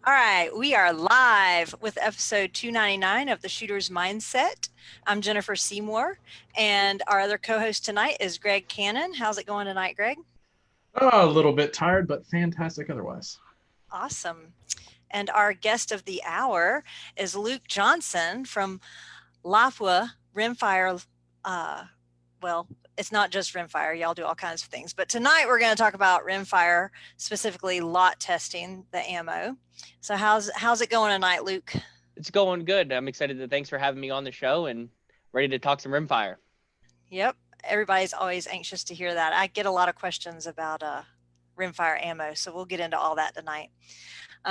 All right, we are live with episode 299 of the Shooter's Mindset. I'm Jennifer Seymour, and our other co host tonight is Greg Cannon. How's it going tonight, Greg? Oh, a little bit tired, but fantastic otherwise. Awesome. And our guest of the hour is Luke Johnson from Lapua Rimfire. Uh, well, it's not just rimfire. Y'all do all kinds of things. But tonight we're going to talk about rimfire, specifically lot testing the ammo. So how's it going tonight, Luke? It's going good. I'm excited. Thanks for having me on the show and ready to talk some rimfire. Yep. Everybody's always anxious to hear that. I get a lot of questions about rimfire ammo, so we'll get into all that tonight.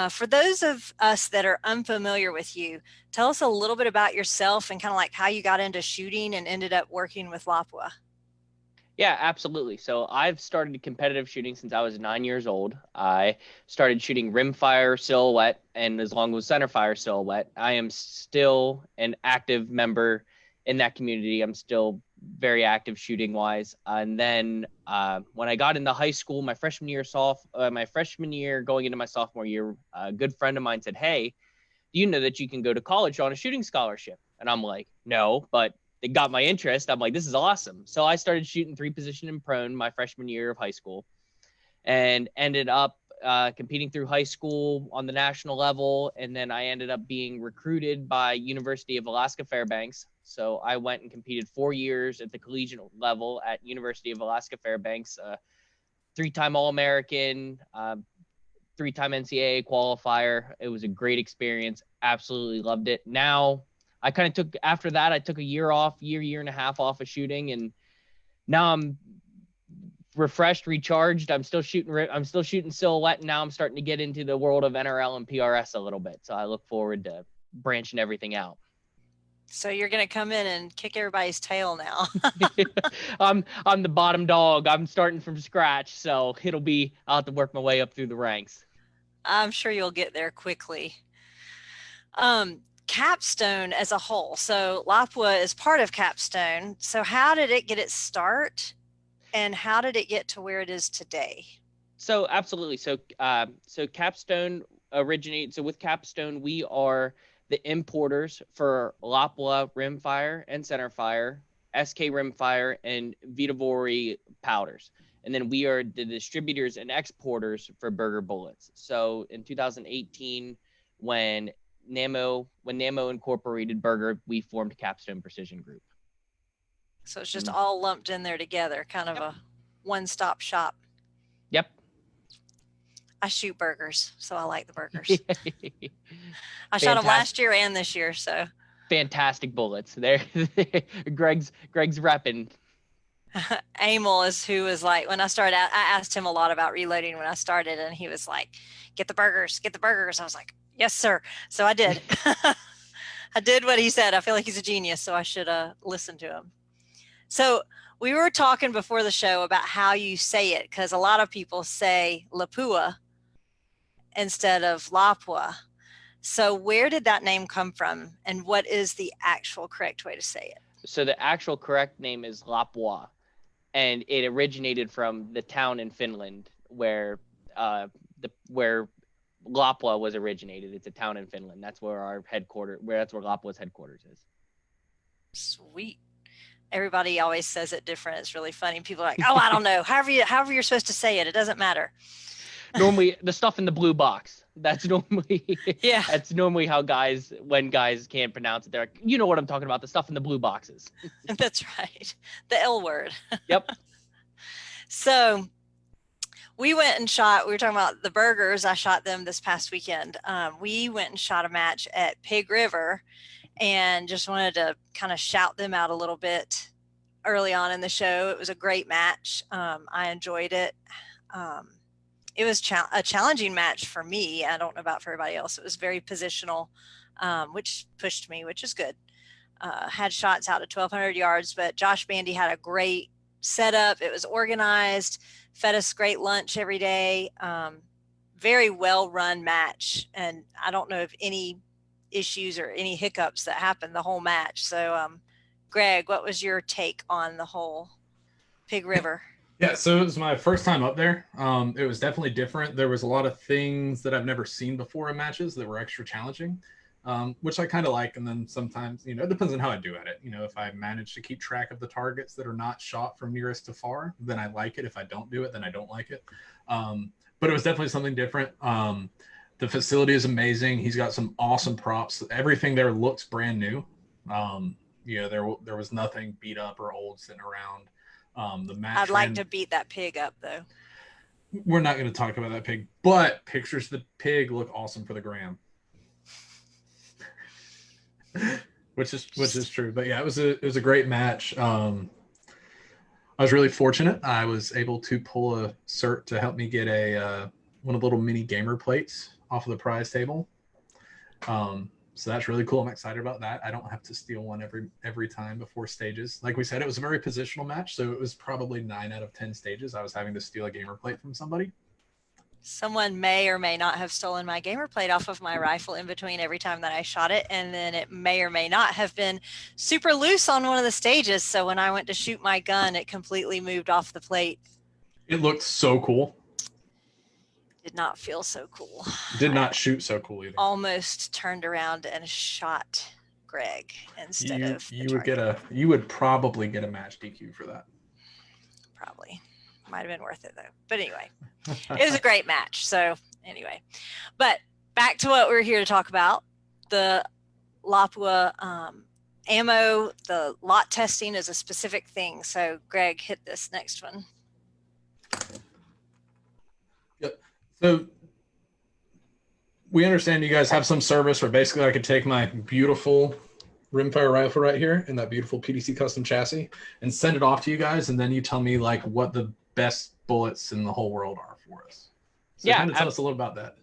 For those of us that are unfamiliar with you, tell us a little bit about yourself and kind of like how you got into shooting and ended up working with Lapua. Yeah, absolutely. So I've started competitive shooting since I was 9 years old. I started shooting rimfire silhouette and as long as centerfire silhouette. I am still an active member in that community. I'm still very active shooting wise. And then when I got into high school, my freshman year going into my sophomore year, a good friend of mine said, "Hey, do you know that you can go to college on a shooting scholarship?" And I'm like, "No," but it got my interest. I'm like, this is awesome. So I started shooting 3-position and prone my freshman year of high school and ended up competing through high school on the national level. And then I ended up being recruited by University of Alaska Fairbanks. So I went and competed 4 years at the collegiate level at University of Alaska Fairbanks, 3-time All-American, 3-time NCAA qualifier. It was a great experience. Absolutely loved it. Now I kind of after that, I took a year and a half off of shooting. And now I'm refreshed, recharged. I'm still shooting silhouette. And now I'm starting to get into the world of NRL and PRS a little bit. So I look forward to branching everything out. So you're going to come in and kick everybody's tail now. I'm the bottom dog. I'm starting from scratch. So I'll have to work my way up through the ranks. I'm sure you'll get there quickly. Capstone as a whole. So Lapua is part of Capstone. So how did it get its start and how did it get to where it is today? So absolutely. So Capstone originates. So with Capstone, we are the importers for Lapua Rimfire and Centerfire, SK Rimfire, and Vitavori powders. And then we are the distributors and exporters for Burger bullets. So in 2018, when Nammo incorporated Burger, we formed Capstone Precision Group. So it's just all lumped in there together, kind of a one-stop shop. Yep. I shoot burgers, so I like the burgers. I shot them last year and this year, so fantastic bullets. There, Greg's repping. Emil is who was like, when I started out, I asked him a lot about reloading when I started, and he was like, get the burgers. I was like, yes, sir. So I did. I did what he said. I feel like he's a genius, so I should listen to him. So we were talking before the show about how you say it, because a lot of people say Lapua instead of Lapua. So where did that name come from, and what is the actual correct way to say it? So the actual correct name is Lapua, and it originated from the town in Finland where Lapua was originated. It's a town in Finland. That's where that's where Lapua's headquarters is. Sweet. Everybody always says it different. It's really funny. People are like, oh, I don't know. However you're supposed to say it, it doesn't matter. Normally the stuff in the blue box. That's normally how when guys can't pronounce it, they're like, you know what I'm talking about, the stuff in the blue boxes. That's right. The L word. Yep. So we went and shot, we were talking about the burgers. I shot them this past weekend. We went and shot a match at Pig River and just wanted to kind of shout them out a little bit early on in the show. It was a great match. I enjoyed it. It was a challenging match for me. I don't know about for everybody else. It was very positional, which pushed me, which is good. Had shots out at 1,200 yards, but Josh Bandy had a great setup. It was organized, fed us great lunch every day. Very well run match. And I don't know if any issues or any hiccups that happened the whole match. So, Greg, what was your take on the whole Pig River? Yeah, so it was my first time up there. It was definitely different. There was a lot of things that I've never seen before in matches that were extra challenging, which I kind of like. And then sometimes, it depends on how I do at it. If I manage to keep track of the targets that are not shot from nearest to far, then I like it. If I don't do it, then I don't like it. But it was definitely something different. The facility is amazing. He's got some awesome props. Everything there looks brand new. There was nothing beat up or old sitting around. The match I'd like to beat that pig up, though. We're not going to talk about that pig, but pictures of the pig look awesome for the gram. which is true. But yeah, it was a great match. I was really fortunate. I was able to pull a cert to help me get one of the little mini gamer plates off of the prize table. So that's really cool. I'm excited about that. I don't have to steal one every time before stages. Like we said, it was a very positional match, so it was probably 9 out of 10 stages I was having to steal a gamer plate from somebody. Someone may or may not have stolen my gamer plate off of my rifle in between every time that I shot it, and then it may or may not have been super loose on one of the stages, so when I went to shoot my gun, it completely moved off the plate. It looked so cool. Did not feel so cool. Did not shoot so cool either. Almost turned around and shot Greg instead of you would probably get a match DQ for that. Probably. Might have been worth it though. But anyway, it was a great match. So anyway, but back to what we're here to talk about. The Lapua ammo, the lot testing is a specific thing. So Greg, hit this next one. Yep. So we understand you guys have some service where basically I could take my beautiful rimfire rifle right here in that beautiful PDC custom chassis and send it off to you guys, and then you tell me like what the best bullets in the whole world are for us. So kind of tell us a little about that.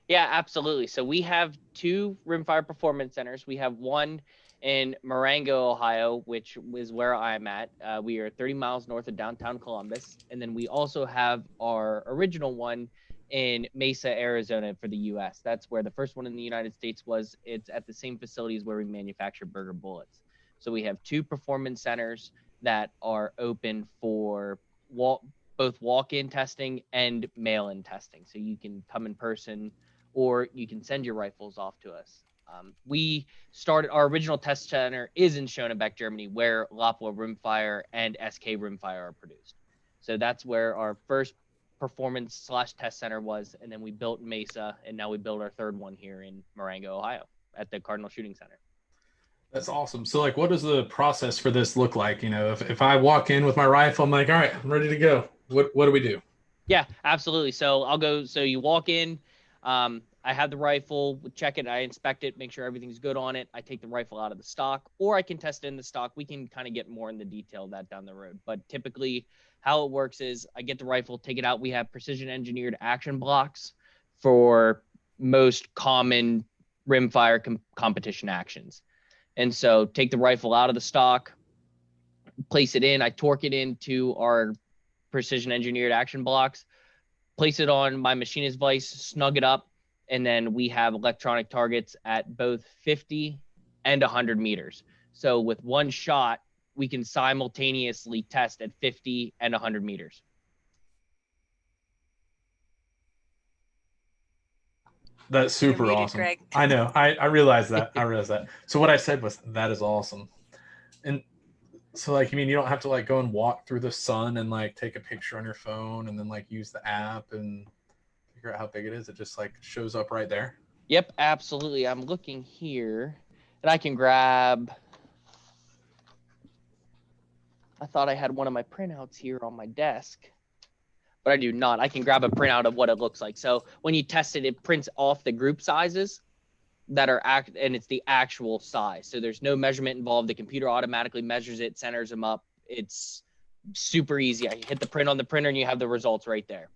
Yeah, absolutely. So we have 2 Rimfire Performance Centers. We have one in Marengo, Ohio, which is where I'm at. We are 30 miles north of downtown Columbus. And then we also have our original one in Mesa, Arizona for the U.S. That's where the first one in the United States was. It's at the same facilities where we manufacture Burger bullets. So we have 2 performance centers that are open for both walk-in testing and mail-in testing. So you can come in person or you can send your rifles off to us. We started, our original test center is in Schönebeck, Germany, where Lapua Rimfire and SK Rimfire are produced. So that's where our first performance/test center was, and then we built Mesa, and now we build our third one here in Marengo, Ohio, at the Cardinal Shooting Center. That's awesome. So like, what does the process for this look like? If I walk in with my rifle, I'm like, all right, I'm ready to go. What do we do? Yeah, absolutely. So I'll go. So you walk in. I have the rifle, check it, I inspect it, make sure everything's good on it. I take the rifle out of the stock, or I can test it in the stock. We can kind of get more in the detail of that down the road. But typically how it works is I get the rifle, take it out. We have precision engineered action blocks for most common rimfire competition actions. And so take the rifle out of the stock, place it in, I torque it into our precision engineered action blocks, place it on my machinist vise, snug it up, and then we have electronic targets at both 50 and 100 meters. So with one shot, we can simultaneously test at 50 and 100 meters. That's super muted, awesome. Greg. I know. I realized that. So what I said was, that is awesome. And so like, you don't have to like go and walk through the sun and like take a picture on your phone and then like use the app and figure out how big it is. It just like shows up right there. Yep, absolutely. I'm looking here and I can grab, I thought I had one of my printouts here on my desk, but I do not. I can grab a printout of what it looks like. So when you test it, it prints off the group sizes that are and it's the actual size. So there's no measurement involved. The computer automatically measures it, centers them up. It's super easy. I hit the print on the printer and you have the results right there.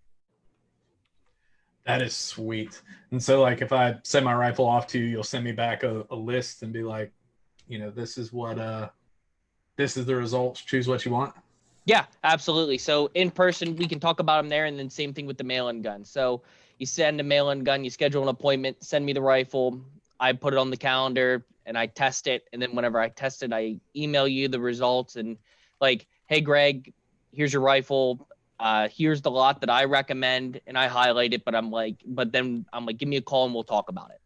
That is sweet. And so like, if I send my rifle off to you, you'll send me back a list and be like, this is what, this is the results. Choose what you want. Yeah, absolutely. So in person, we can talk about them there. And then same thing with the mail-in gun. So you send a mail-in gun, you schedule an appointment, send me the rifle. I put it on the calendar and I test it. And then whenever I test it, I email you the results and like, hey, Greg, here's your rifle. here's the lot that I recommend, and I highlight it, but then I'm like, give me a call and we'll talk about it.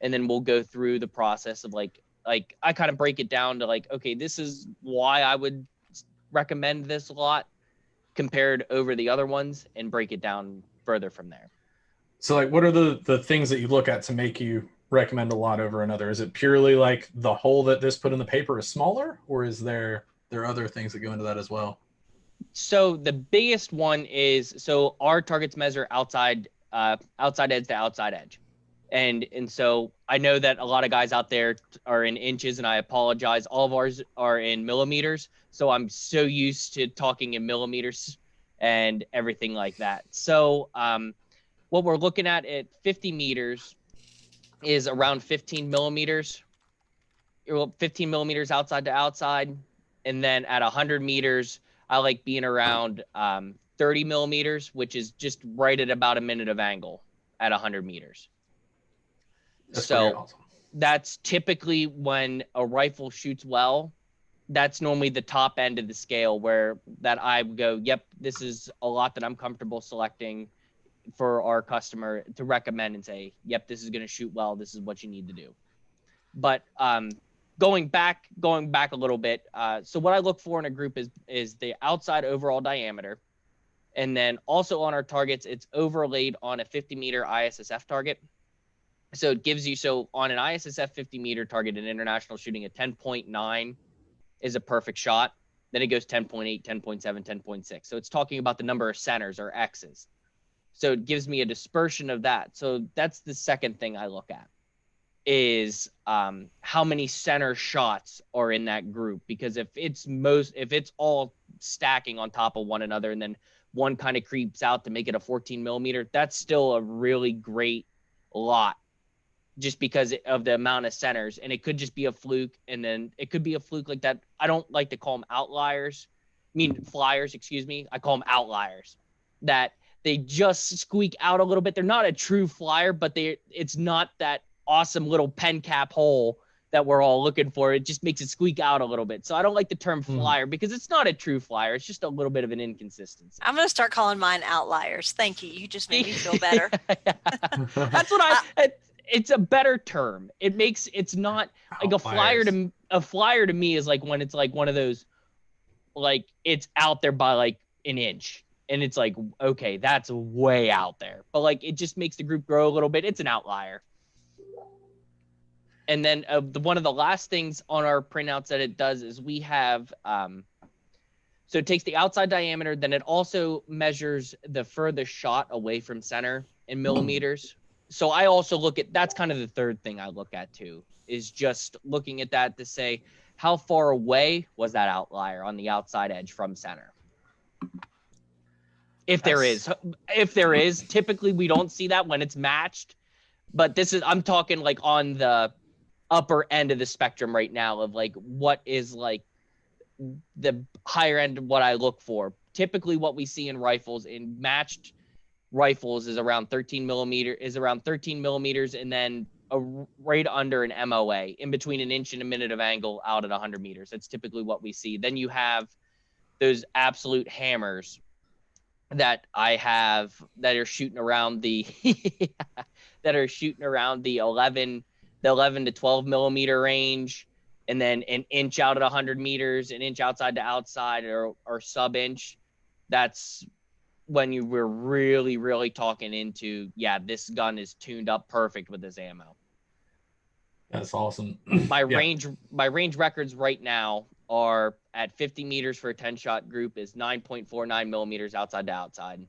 And then we'll go through the process of like I kind of break it down to like, okay, this is why I would recommend this lot compared over the other ones, and break it down further from there. So like, what are the things that you look at to make you recommend a lot over another? Is it purely like the hole that this put in the paper is smaller, or is there other things that go into that as well? So the biggest one is, so our targets measure outside edge to outside edge. And so I know that a lot of guys out there are in inches, and I apologize. All of ours are in millimeters. So I'm so used to talking in millimeters and everything like that. So what we're looking at 50 meters is around 15 millimeters, 15 millimeters outside to outside. And then at 100 meters, I like being around 30 millimeters, which is just right at about a minute of angle at 100 meters. That's so awesome. That's typically when a rifle shoots well. That's normally the top end of the scale where that I go, yep, this is a lot that I'm comfortable selecting for our customer to recommend and say, yep, this is going to shoot well. This is what you need to do. But going back a little bit. So what I look for in a group is the outside overall diameter. And then also on our targets, it's overlaid on a 50 meter ISSF target. So it gives you, so on an ISSF 50 meter target in international shooting, a 10.9 is a perfect shot. Then it goes 10.8, 10.7, 10.6. So it's talking about the number of centers or X's. So it gives me a dispersion of that. So that's the second thing I look at is how many center shots are in that group. Because if it's all stacking on top of one another and then one kind of creeps out to make it a 14 millimeter, that's still a really great lot, just because of the amount of centers. And it could just be a fluke. And then it could be a fluke like that. I don't like to call them flyers, excuse me. I call them outliers, that they just squeak out a little bit. They're not a true flyer, but it's not that awesome little pen cap hole that we're all looking for. It just makes it squeak out a little bit. So I don't like the term flyer because it's not a true flyer. It's just a little bit of an inconsistency. I'm going to start calling mine outliers. Thank you. You just made me feel better. That's what it's a better term. It's not like a flyer to me is like when it's like one of those, like it's out there by like an inch and it's like, okay, that's way out there, but like, it just makes the group grow a little bit. It's an outlier. And then one of the last things on our printouts that it does is we have, so it takes the outside diameter, then it also measures the furthest shot away from center in millimeters. So I also look at, that's kind of the third thing I look at too, is just looking at that to say, how far away was that outlier on the outside edge from center? If there is, typically we don't see that when it's matched, but I'm talking like on the upper end of the spectrum right now of like, what is like the higher end of what I look for. Typically what we see in rifles, in matched rifles, is around 13 millimeters, and then right under an MOA, in between an inch and a minute of angle out at 100 meters. That's typically what we see. Then you have those absolute hammers that I have that are shooting around the 11 to 12 millimeter range, and then an inch out at 100 meters, an inch outside to outside, or sub inch. That's when you were really, really talking into, yeah, this gun is tuned up perfect with this ammo. That's awesome. My range records right now are at 50 meters for a 10-shot group is 9.49 millimeters outside to outside.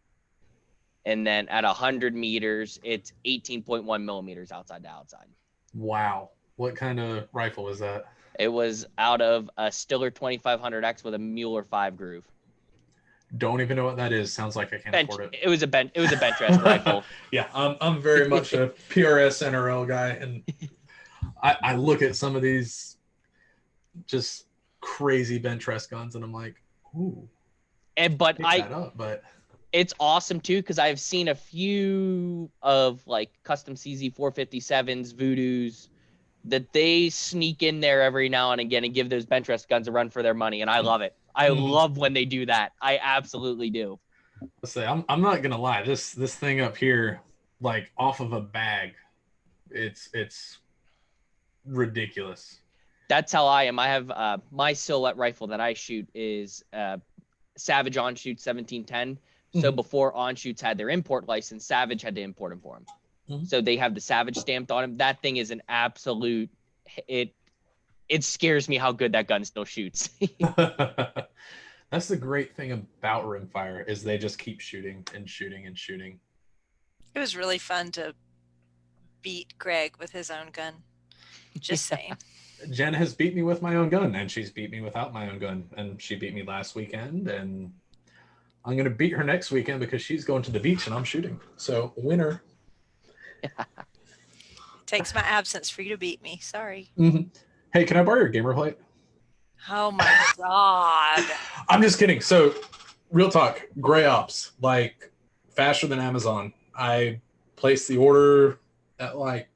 And then at 100 meters, it's 18.1 millimeters outside to outside. Wow. What kind of rifle is that? It was out of a Stiller 2500X with a Mueller 5 groove. Don't even know what that is. Sounds like I can't afford it. It was a bench rest rifle. Yeah, I'm very much a PRS NRL guy, and I look at some of these just crazy bench rest guns, and I'm like, ooh. But it's awesome too, because I've seen a few of like custom CZ 457s, Voodoos, that they sneak in there every now and again and give those bench rest guns a run for their money, and I love it. I love when they do that. I absolutely do. Let's say I'm not gonna lie. This thing up here, like off of a bag, it's ridiculous. That's how I am. I have my silhouette rifle that I shoot is Savage On-Shoot 1710. So Mhm. before On-Shoots had their import license, Savage had to import them for them. Mhm. So they have the Savage stamped on them. That thing is an absolute it scares me how good that gun still shoots. That's the great thing about rimfire is they just keep shooting and shooting and shooting. It was really fun to beat Greg with his own gun. Just saying. Jen has beat me with my own gun, and she's beat me without my own gun, and she beat me last weekend, and I'm gonna beat her next weekend because she's going to the beach and I'm shooting. So winner. Takes my absence for you to beat me. Sorry. Mm-hmm. Hey, can I borrow your gamer plate? Oh my God. I'm just kidding. So, real talk, Gray Ops, like faster than Amazon. I placed the order at like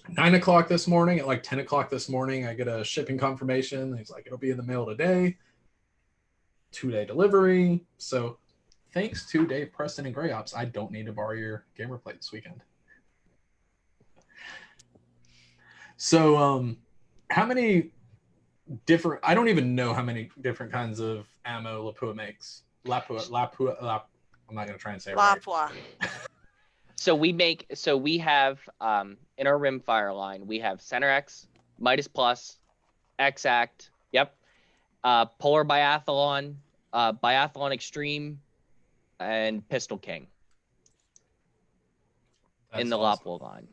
9 o'clock this morning. At like 10 o'clock this morning, I get a shipping confirmation. He's like, it'll be in the mail today. 2-day delivery. So, thanks to Dave Preston and Gray Ops, I don't need to borrow your gamer plate this weekend. So, how many different, I don't even know how many different kinds of ammo Lapua makes. Lapua, I'm not going to try and say it right. Lapua. So we have in our rimfire line, we have Center X, Midas Plus, X-Act, yep, Polar Biathlon, Biathlon Extreme, and Pistol King. That's in the awesome. Lapua line.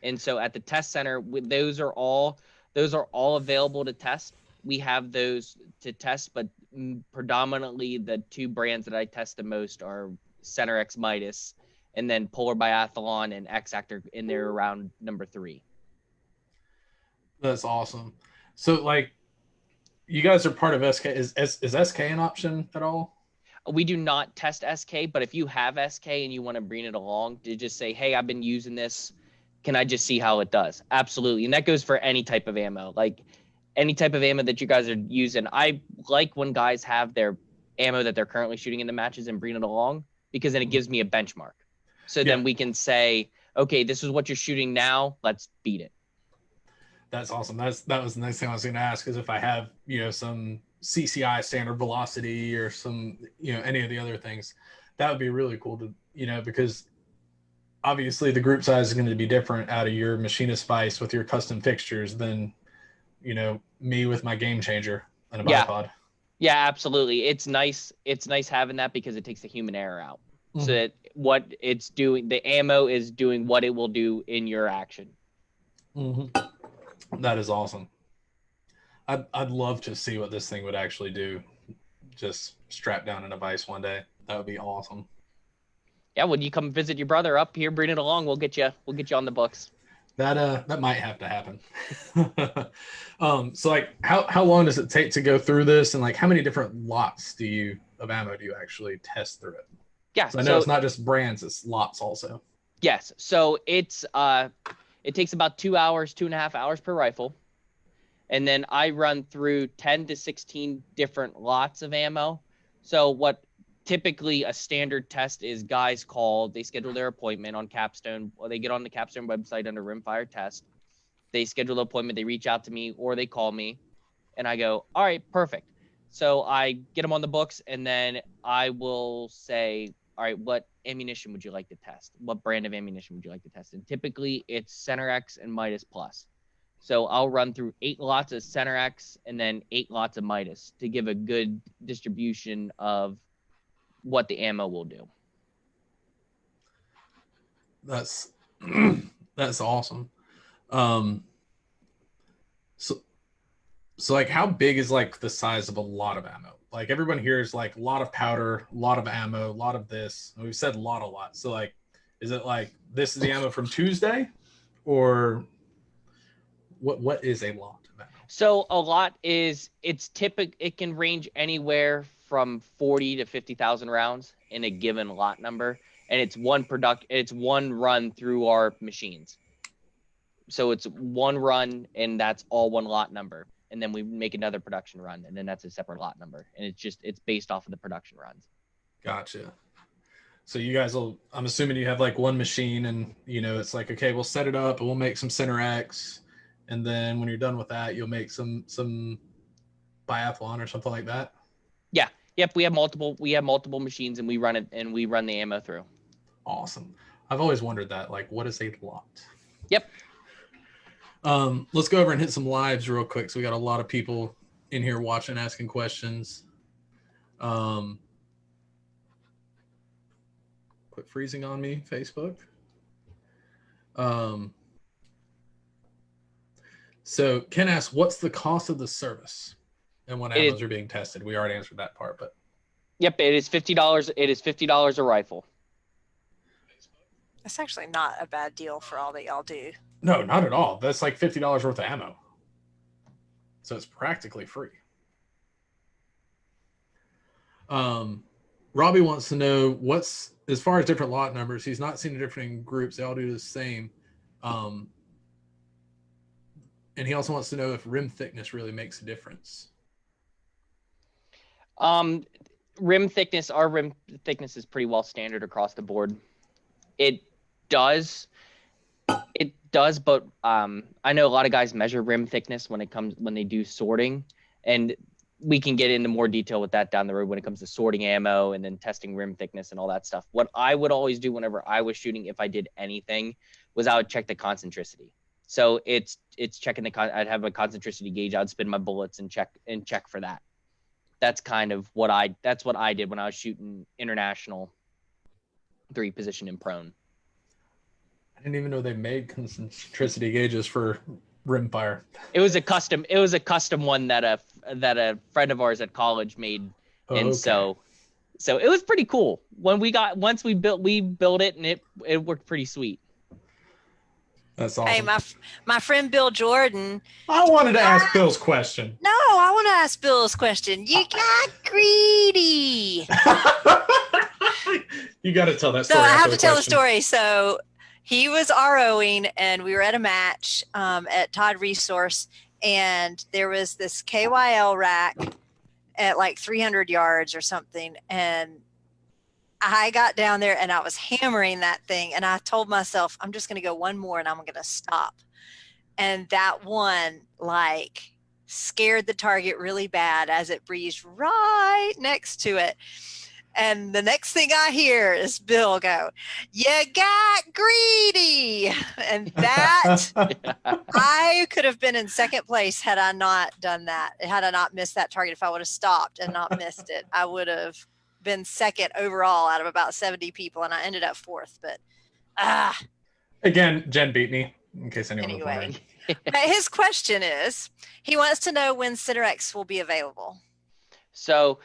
And so at the test center, those are all available to test. We have those to test, but predominantly the two brands that I test the most are Center X Midas, and then Polar Biathlon and X-Act are in there around number 3. That's awesome. So, like, you guys are part of SK. Is SK an option at all? We do not test SK, but if you have SK and you want to bring it along, to just say, hey, I've been using this. Can I just see how it does? Absolutely. And that goes for any type of ammo. Like any type of ammo that you guys are using. I like when guys have their ammo that they're currently shooting in the matches and bring it along, because then it gives me a benchmark. So then we can say, okay, this is what you're shooting now. Let's beat it. That's awesome. That was the next thing I was going to ask, is if I have, some CCI standard velocity or some, any of the other things, that would be really cool to, because obviously the group size is going to be different out of your machinist vice with your custom fixtures than, me with my game changer and a bipod. Yeah, absolutely. It's nice. It's nice having that because it takes the human error out. Mm-hmm. So that what it's doing, the ammo is doing what it will do in your action. Mm-hmm. That is awesome. I'd love to see what this thing would actually do. Just strapped down in a vise one day. That would be awesome. Yeah, when you come visit your brother up here, bring it along. We'll get you on the books. That might have to happen. So like how long does it take to go through this, and like how many different lots of ammo do you actually test through it? Yeah, so I know it's not just brands, it's lots also. Yes, so it's it takes about 2.5 hours per rifle. And then I run through 10 to 16 different lots of ammo. So what typically a standard test is, guys call, they schedule their appointment on Capstone, or they get on the Capstone website under Rimfire Test. They schedule an appointment, they reach out to me, or they call me, and I go, all right, perfect. So I get them on the books, and then I will say, all right, what ammunition would you like to test? What brand of ammunition would you like to test? And typically it's Center X and Midas Plus. So I'll run through 8 lots of Center X and then 8 lots of Midas to give a good distribution of what the ammo will do. That's awesome. So like, how big is like the size of a lot of ammo? Like everyone here is like a lot of powder, a lot of ammo, a lot of this. We've said a lot. So like, is it like this is the ammo from Tuesday, or what is a lot of ammo? So a lot is, it's typical. It can range anywhere from 40 to 50,000 rounds in a given lot number, and it's one run through our machines. So it's one run, and that's all one lot number. And then we make another production run, and then that's a separate lot number. And it's based off of the production runs. Gotcha. So you guys will, I'm assuming you have like one machine and, it's like, okay, we'll set it up and we'll make some Center X. And then when you're done with that, you'll make some biathlon or something like that. Yeah. Yep. We have multiple machines and we run the ammo through. Awesome. I've always wondered that, like, what is a lot? Yep. Let's go over and hit some lives real quick. So we got a lot of people in here watching, asking questions. Quit freezing on me, Facebook. So Ken asks, what's the cost of the service and when ammos are being tested? We already answered that part, but. Yep, it is $50. It is $50 a rifle. That's actually not a bad deal for all that y'all do. No, not at all. That's like $50 worth of ammo. So it's practically free. Robbie wants to know what's, as far as different lot numbers, he's not seen the different groups. They all do the same. And he also wants to know if rim thickness really makes a difference. Our rim thickness is pretty well standard across the board. It does, but I know a lot of guys measure rim thickness when they do sorting, and we can get into more detail with that down the road when it comes to sorting ammo and then testing rim thickness and all that stuff. What I would always do whenever I was shooting, if I did anything, was I would check the concentricity. So it's checking I'd have a concentricity gauge. I'd spin my bullets and check for that. That's kind of what I did when I was shooting international 3-position and prone. I didn't even know they made concentricity gauges for rimfire. It was a custom one that a friend of ours at college made, and okay. So it was pretty cool. Once we built it, and it worked pretty sweet. That's awesome. Hey, my friend Bill Jordan. I wanted to ask Bill's question. No, I want to ask Bill's question. You got greedy. You got to tell that story. So I have to tell the story. So he was ROing, and we were at a match at Todd Resource, and there was this KYL rack at like 300 yards or something, and I got down there and I was hammering that thing, and I told myself, I'm just going to go one more and I'm going to stop. And that one like scared the target really bad as it breezed right next to it. And the next thing I hear is Bill go, "You got greedy." And that I could have been in second place had I not done that. Had I not missed that target. If I would have stopped and not missed it, I would have been second overall out of about 70 people, and I ended up fourth. But again, Jen beat me, in case anyone was wondering. His question is, he wants to know when Center X will be available. So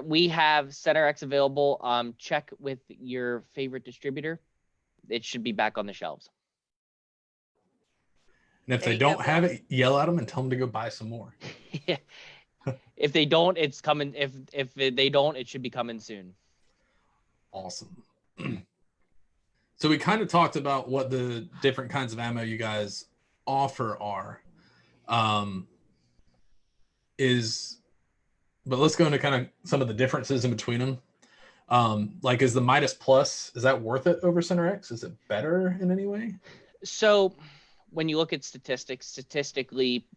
we have Center X available. Check with your favorite distributor. It should be back on the shelves. And if they don't have it, yell at them and tell them to go buy some more. Yeah. If they don't, it's coming. If they don't, it should be coming soon. Awesome. So we kind of talked about what the different kinds of ammo you guys offer are. But let's go into kind of some of the differences in between them. Like, is the Midas Plus, is that worth it over Center X? Is it better in any way? So when you look at statistically,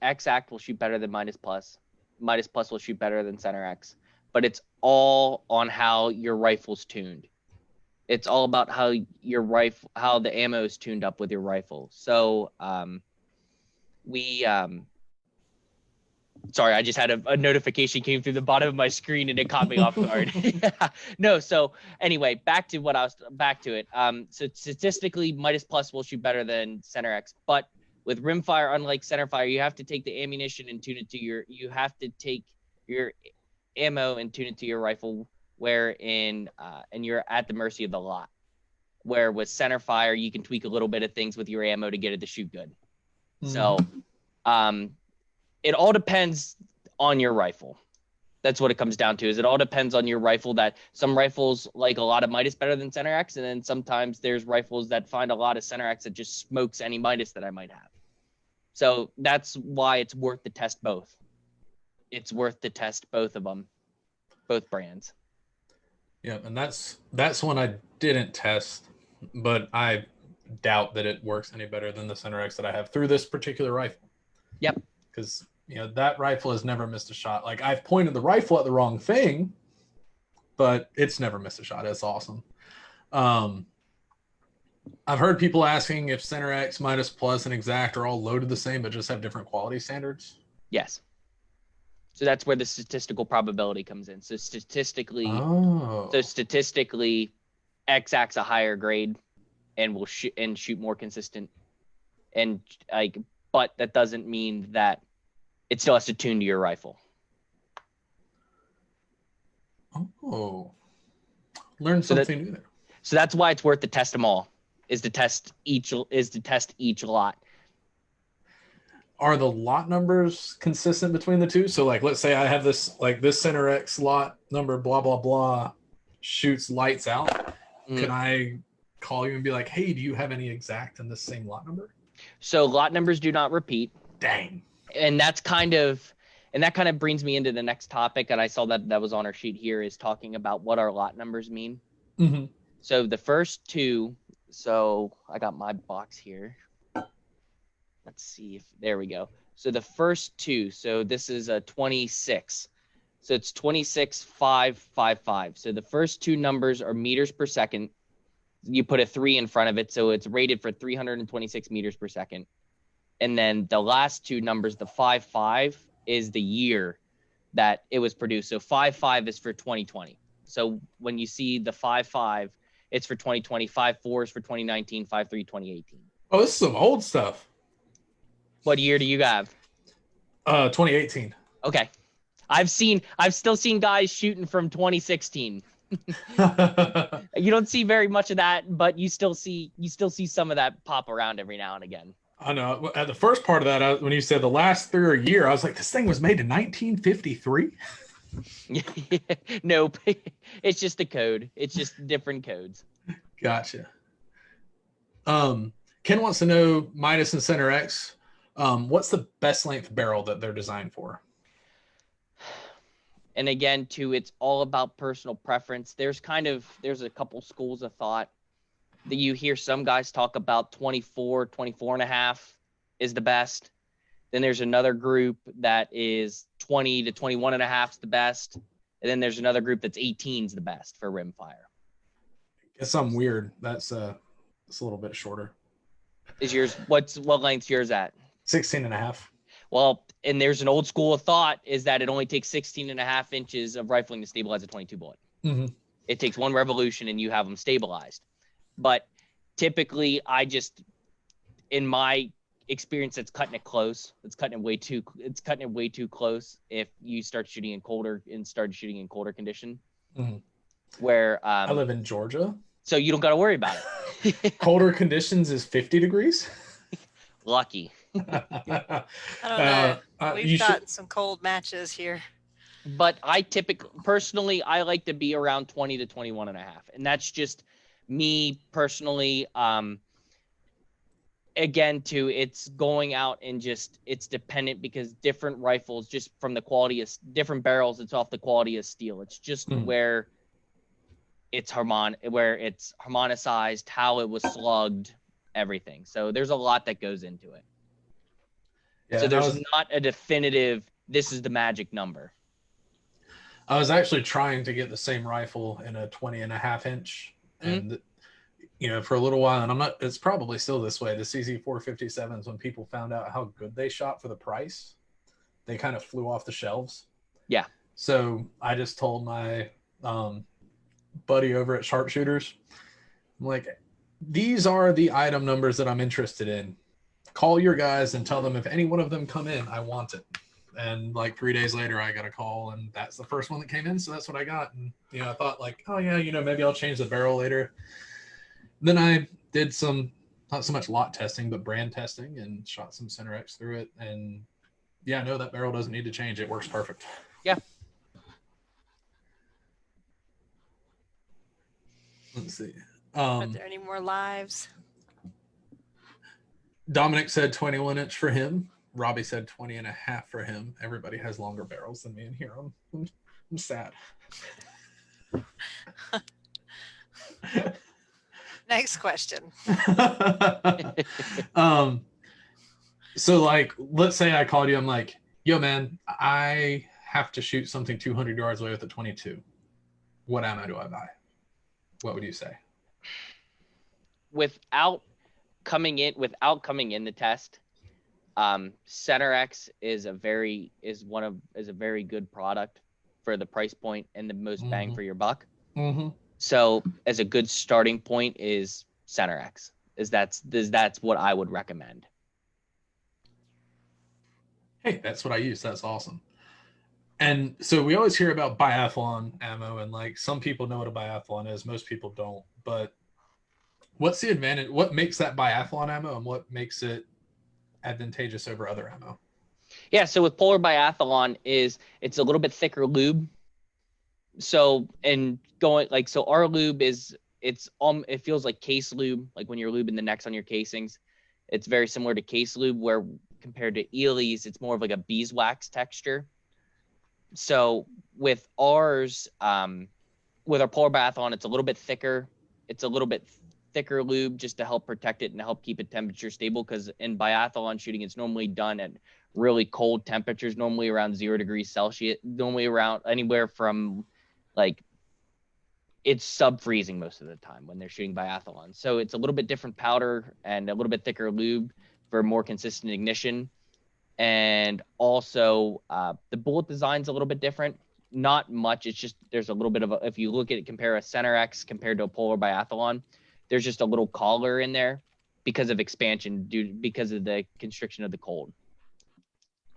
X-Act will shoot better than Midas Plus. Midas Plus will shoot better than Center X. But it's all on how your rifle's tuned. It's all about how the ammo is tuned up with your rifle. So sorry, I just had a notification came through the bottom of my screen and it caught me off guard. No, so anyway, back to it. So statistically, Midas Plus will shoot better than Center X, but with rimfire, unlike centerfire, you have to take the ammunition and tune it to you have to take your ammo and tune it to your rifle, and you're at the mercy of the lot. Where with centerfire, you can tweak a little bit of things with your ammo to get it to shoot good. Mm-hmm. So, it all depends on your rifle. That's what it comes down to. Is it all depends on your rifle. That some rifles like a lot of Midas better than Center X, and then sometimes there's rifles that find a lot of Center X that just smokes any Midas that I might have. So that's why it's worth to test both. It's worth to test both of them. both brands. Yeah, and that's one I didn't test, but I doubt that it works any better than the Center X that I have through this particular rifle. Yep. Because that rifle has never missed a shot. Like, I've pointed the rifle at the wrong thing, but it's never missed a shot. It's awesome. I've heard people asking if Center X, Midas Plus, and Exact are all loaded the same, but just have different quality standards. Yes. So that's where the statistical probability comes in. So statistically, Exact's a higher grade and will shoot more consistent. And but that doesn't mean that it still has to tune to your rifle. Oh, learn something new there. So that's why it's worth to test them all. Is to test each lot. Are the lot numbers consistent between the two? So, like, let's say I have this Center X lot number, blah blah blah, shoots lights out. Can I call you and be like, hey, do you have any Exact in the same lot number? So lot numbers do not repeat. Dang. And that kind of brings me into the next topic. And I saw that was on our sheet here, is talking about what our lot numbers mean. Mm-hmm. So the first two. So I got my box here. Let's see if there we go. So the first two. So this is a 26. So it's 26,555. So the first two numbers are meters per second. You put a 3 in front of it, so it's rated for 326 meters per second. And then the last two numbers, the 55, is the year that it was produced. So 55 is for 2020. So when you see the 55, it's for 2020. 54 is for 2019. 53, 2018. Oh, this is some old stuff. What year do you have? 2018. Okay. I've still seen guys shooting from 2016. You don't see very much of that, but you still see some of that pop around every now and again. I know. At the first part of that, when you said the last 3 are a year, I was like, this thing was made in 1953. Nope. It's just the code. It's just different codes. Gotcha. Ken wants to know, Midas and Center X, what's the best length barrel that they're designed for? And again, too, it's all about personal preference. There's a couple schools of thought that you hear some guys talk about 24 and a half is the best. Then there's another group that is 20 to 21 and a half is the best. And then there's another group that's 18 is the best for rimfire. It's something weird. It's a little bit shorter. Is yours, what length's yours at? 16 and a half. Well, and there's an old school of thought is that it only takes 16 and a half inches of rifling to stabilize a 22 bullet. Mm-hmm. It takes one revolution and you have them stabilized. But typically in my experience, it's cutting it close. It's cutting it way too close if you start shooting in colder condition. Mm-hmm. Where I live in Georgia. So you don't got to worry about it. Colder conditions is 50 degrees. Lucky. I don't know. We've got some cold matches here. But I personally like to be around 20 to 21 and a half. And that's just me personally. Again, too, it's going out and it's dependent because different rifles, just from the quality of different barrels, it's off the quality of steel. It's just where it's harmonicized, how it was slugged, everything. So there's a lot that goes into it. Yeah, so there's not a definitive, this is the magic number. I was actually trying to get the same rifle in a 20 and a half inch. And, for a little while, and it's probably still this way. The CZ457s, when people found out how good they shot for the price, they kind of flew off the shelves. Yeah. So I just told my buddy over at Sharpshooters, I'm like, these are the item numbers that I'm interested in. Call your guys and tell them if any one of them come in, I want it. And like 3 days later, I got a call, and that's the first one that came in. So that's what I got. And, I thought like, oh yeah, maybe I'll change the barrel later. Then I did some, not so much lot testing, but brand testing, and shot some Center X through it. And yeah, no, that barrel doesn't need to change. It works perfect. Yeah. Let's see. Are there any more lives? Dominic said 21 inch for him. Robbie said 20 and a half for him. Everybody has longer barrels than me in here. I'm I'm sad. Next question. So like, let's say I called you. I'm like, yo, man, I have to shoot something 200 yards away with a 22. What ammo do I buy? What would you say? Without coming in the test, Center X is a very good product for the price point and the most bang for your buck. So as a good starting point is Center X. That's what I would recommend. Hey, that's what I use. That's awesome. And so we always hear about biathlon ammo, and like some people know what a biathlon is, most people don't. But what's the advantage? What makes that biathlon ammo, and what makes it advantageous over other ammo? Yeah, so with Polar Biathlon it's a little bit thicker lube. So our lube it feels like case lube, like when you're lubing the necks on your casings. It's very similar to case lube, where compared to Ely's, it's more of like a beeswax texture. So with ours, with our Polar Biathlon, it's a little bit thicker. It's a little bit thicker lube just to help protect it and help keep it temperature stable, because in biathlon shooting, it's normally done at really cold temperatures, normally around 0 degrees Celsius, normally around anywhere from like it's sub-freezing most of the time when they're shooting biathlon. So it's a little bit different powder and a little bit thicker lube for more consistent ignition. And also the bullet design's a little bit different. Not much. It's just there's a little bit of if you look at it, compare a Center X compared to a Polar Biathlon, there's just a little collar in there because of expansion because of the constriction of the cold.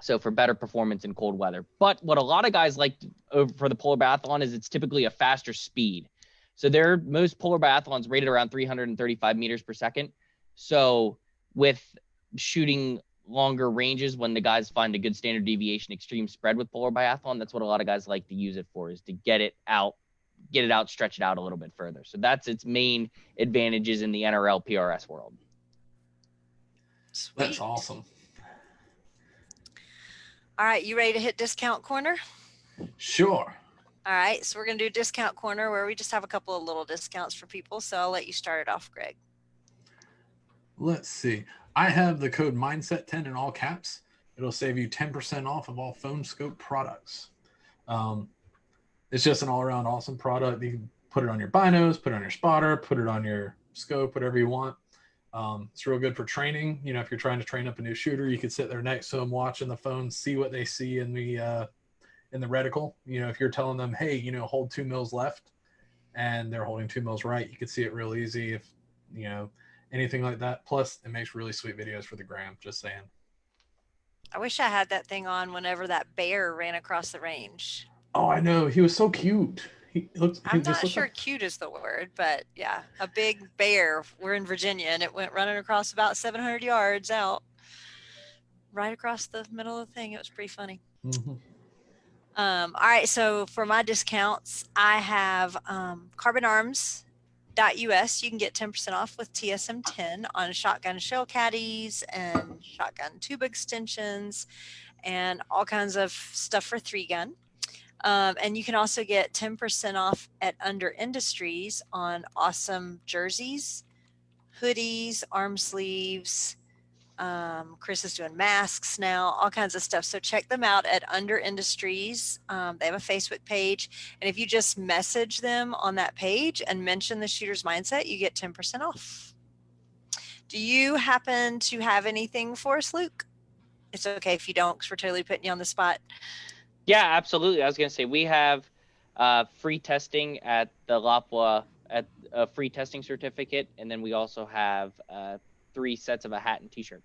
So for better performance in cold weather. But what a lot of guys like for the Polar Biathlon is it's typically a faster speed. So most Polar Biathlons rated around 335 meters per second. So with shooting longer ranges, when the guys find a good standard deviation extreme spread with Polar Biathlon, that's what a lot of guys like to use it for, is to get it out, stretch it out a little bit further. So that's its main advantages in the NRL PRS world. Sweet. That's awesome. All right, you ready to hit discount corner? Sure. All right, so we're going to do discount corner, where we just have a couple of little discounts for people. So I'll let you start it off, Greg. Let's see. I have the code Mindset10 in all caps. It'll save you 10% off of all Phone Scope products. It's just an all-around awesome product. You can put it on your binos, put it on your spotter, put it on your scope, whatever you want. It's real good for training. You know, if you're trying to train up a new shooter, you could sit there next to them, watching the phone, see what they see in the reticle. You know, if you're telling them, hey, you know, hold 2 mils left, and they're holding 2 mils right, you could see it real easy. If you know anything like that. Plus, it makes really sweet videos for the gram. Just saying. I wish I had that thing on whenever that bear ran across the range. Oh, I know. He was so cute. I'm not sure cute is the word, but yeah, a big bear. We're in Virginia, and it went running across about 700 yards out, right across the middle of the thing. It was pretty funny. Mm-hmm. All right, so for my discounts, I have carbonarms.us. You can get 10% off with TSM10 on shotgun shell caddies and shotgun tube extensions and all kinds of stuff for 3-gun. And you can also get 10% off at Under Industries on awesome jerseys, hoodies, arm sleeves. Chris is doing masks now, all kinds of stuff. So check them out at Under Industries. They have a Facebook page. And if you just message them on that page and mention the Shooter's Mindset, you get 10% off. Do you happen to have anything for us, Luke? It's okay if you don't, because we're totally putting you on the spot. Yeah, absolutely. I was going to say we have free testing at the Lapua, at a free testing certificate, and then we also have 3 sets of a hat and t-shirt.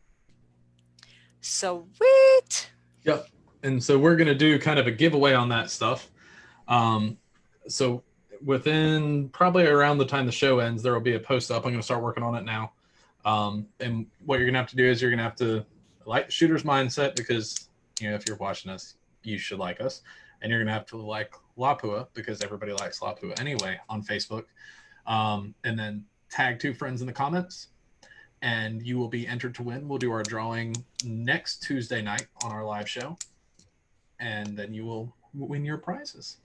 Sweet. Yep. And so we're going to do kind of a giveaway on that stuff. So within probably around the time the show ends, there will be a post up. I'm going to start working on it now. And what you're going to have to do is you're going to have to like the Shooter's Mindset, because, you know, if you're watching us, you should like us. And you're going to have to like Lapua, because everybody likes Lapua anyway, on Facebook. And then tag 2 friends in the comments, and you will be entered to win. We'll do our drawing next Tuesday night on our live show, and then you will win your prizes.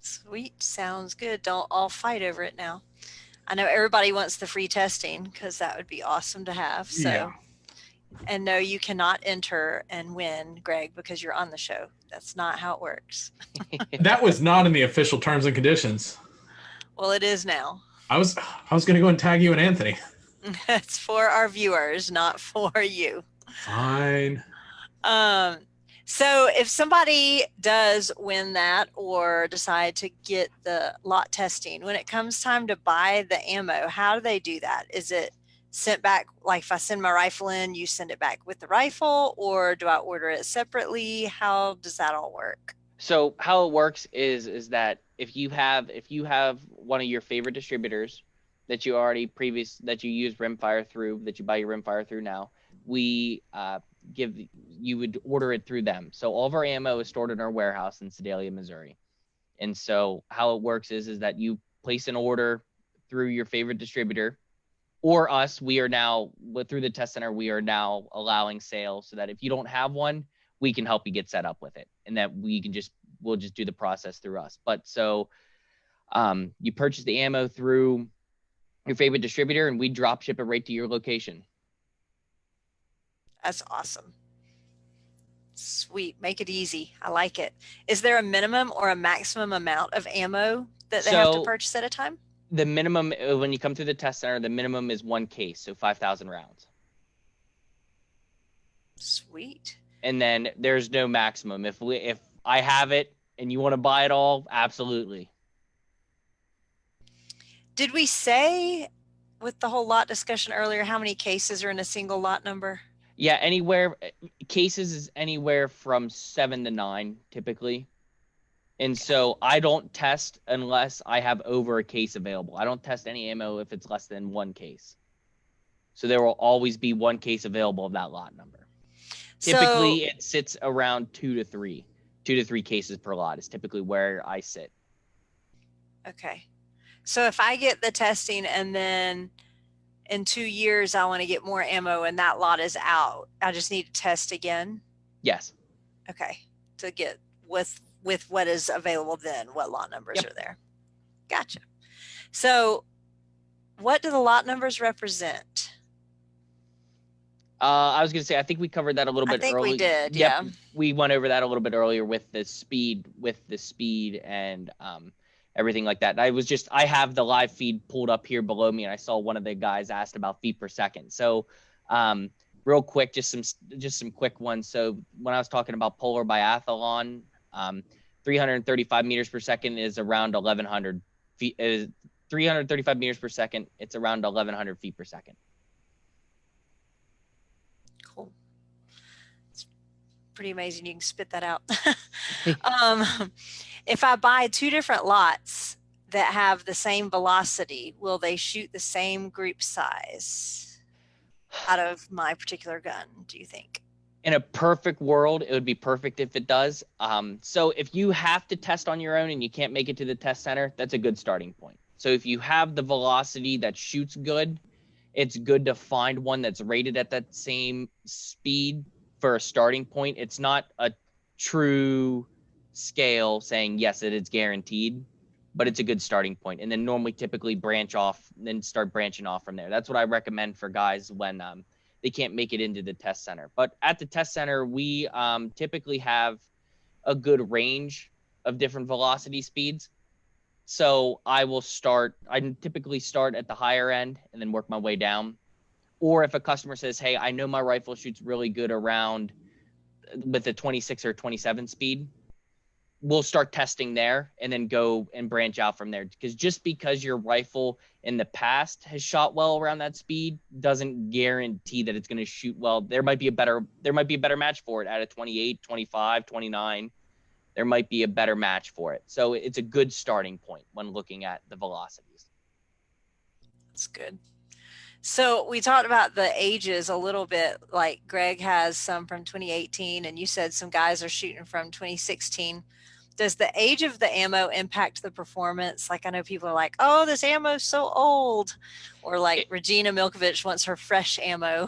Sweet. Sounds good. Don't all fight over it now. I know everybody wants the free testing because that would be awesome to have. So, Yeah. and no, you cannot enter and win, Greg, because you're on the show. That's not how it works. That was not in the official terms and conditions. Well, it is now. I was going to go and tag you and Anthony. It's for our viewers, not for you. Fine. So if somebody does win that or decide to get the lot testing, when it comes time to buy the ammo, how do they do that? Is it sent back? Like if I send my rifle in, you send it back with the rifle, or do I order it separately? How does that all work? So how it works is that if you have one of your favorite distributors that you use Rimfire through, that you buy your Rimfire through now, you would order it through them. So all of our ammo is stored in our warehouse in Sedalia, Missouri. And so how it works is that you place an order through your favorite distributor or us. We are now, through the test center, we are now allowing sales so that if you don't have one, we can help you get set up with it, and that we'll just do the process through us. But so you purchase the ammo through your favorite distributor and we drop ship it right to your location. That's awesome. Sweet. Make it easy. I like it. Is there a minimum or a maximum amount of ammo that they have to purchase at a time? The minimum, when you come through the test center, the minimum is 1 case, so 5,000 rounds. Sweet. And then there's no maximum. If I have it and you want to buy it all, absolutely. Did we say with the whole lot discussion earlier how many cases are in a single lot number? Yeah, cases is anywhere from 7 to 9 typically. And so I don't test unless I have over a case available. I don't test any ammo if it's less than 1 case. So there will always be 1 case available of that lot number. Typically, it sits around 2 to 3. 2 to 3 cases per lot is typically where I sit. Okay. So if I get the testing and then in 2 years I want to get more ammo and that lot is out, I just need to test again? Yes. Okay. To get with what is available then, what lot numbers are there. Gotcha. So what do the lot numbers represent? I was going to say, I think we covered that a little bit earlier. I think we did, yeah. We went over that a little bit earlier with the speed and everything like that. I have the live feed pulled up here below me, and I saw one of the guys asked about feet per second. So real quick, just some quick ones. So when I was talking about polar biathlon, 335 meters per second is around 1,100 feet. 335 meters per second, it's around 1,100 feet per second. Cool. It's pretty amazing you can spit that out. If I buy 2 different lots that have the same velocity, will they shoot the same group size out of my particular gun, do you think? In a perfect world, it would be perfect if it does. So if you have to test on your own and you can't make it to the test center, that's a good starting point. So if you have the velocity that shoots good, it's good to find one that's rated at that same speed for a starting point. It's not a true scale saying, yes, it is guaranteed, but it's a good starting point. And then normally typically branch off, then start branching off from there. That's what I recommend for guys when they can't make it into the test center. But at the test center, we typically have a good range of different velocity speeds. So I typically start at the higher end and then work my way down. Or if a customer says, hey, I know my rifle shoots really good around with a 26 or 27 speed, we'll start testing there and then go and branch out from there. Because just because your rifle in the past has shot well around that speed doesn't guarantee that it's going to shoot well. There might be a better match for it at a 28, 25, 29. There might be a better match for it. So it's a good starting point when looking at the velocities. That's good. So we talked about the ages a little bit, like Greg has some from 2018 and you said some guys are shooting from 2016. Does the age of the ammo impact the performance? Like I know people are like, oh, this ammo is so old. Or like Regina Milkovich wants her fresh ammo.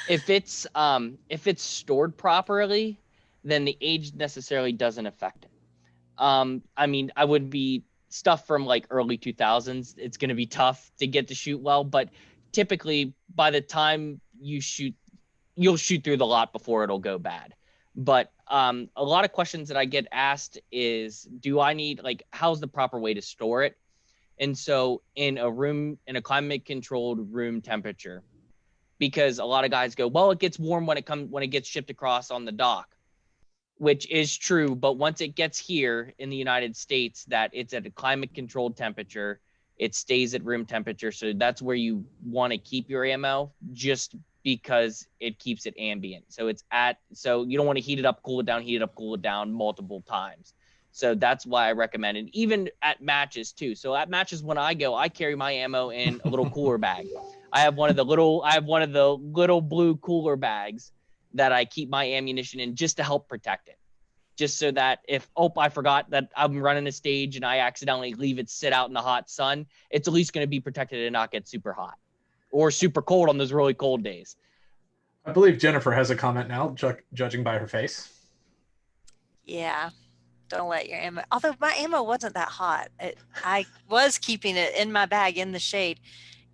If it's stored properly, then the age necessarily doesn't affect it. I mean, I would be stuff from like early 2000s. It's going to be tough to get to shoot well, but typically by the time you shoot, you'll shoot through the lot before it'll go bad. But a lot of questions that I get asked is, do I need, like, how's the proper way to store it? And so in a climate controlled room temperature, because a lot of guys go, well, it gets warm when it gets shipped across on the dock, which is true. But once it gets here in the United States, that it's at a climate controlled temperature, it stays at room temperature. So that's where you want to keep your ammo, just because it keeps it ambient. So you don't want to heat it up, cool it down multiple times. So that's why I recommend it, even at matches too. So at matches, when I go, I carry my ammo in a little cooler bag. I have one of the little blue cooler bags that I keep my ammunition in, just to help protect it. Just so that if, I forgot that I'm running a stage and I accidentally leave it sit out in the hot sun, it's at least going to be protected and not get super hot or super cold on those really cold days. I believe Jennifer has a comment now, judging by her face. Yeah. Don't let your ammo, although my ammo wasn't that hot. I was keeping it in my bag in the shade.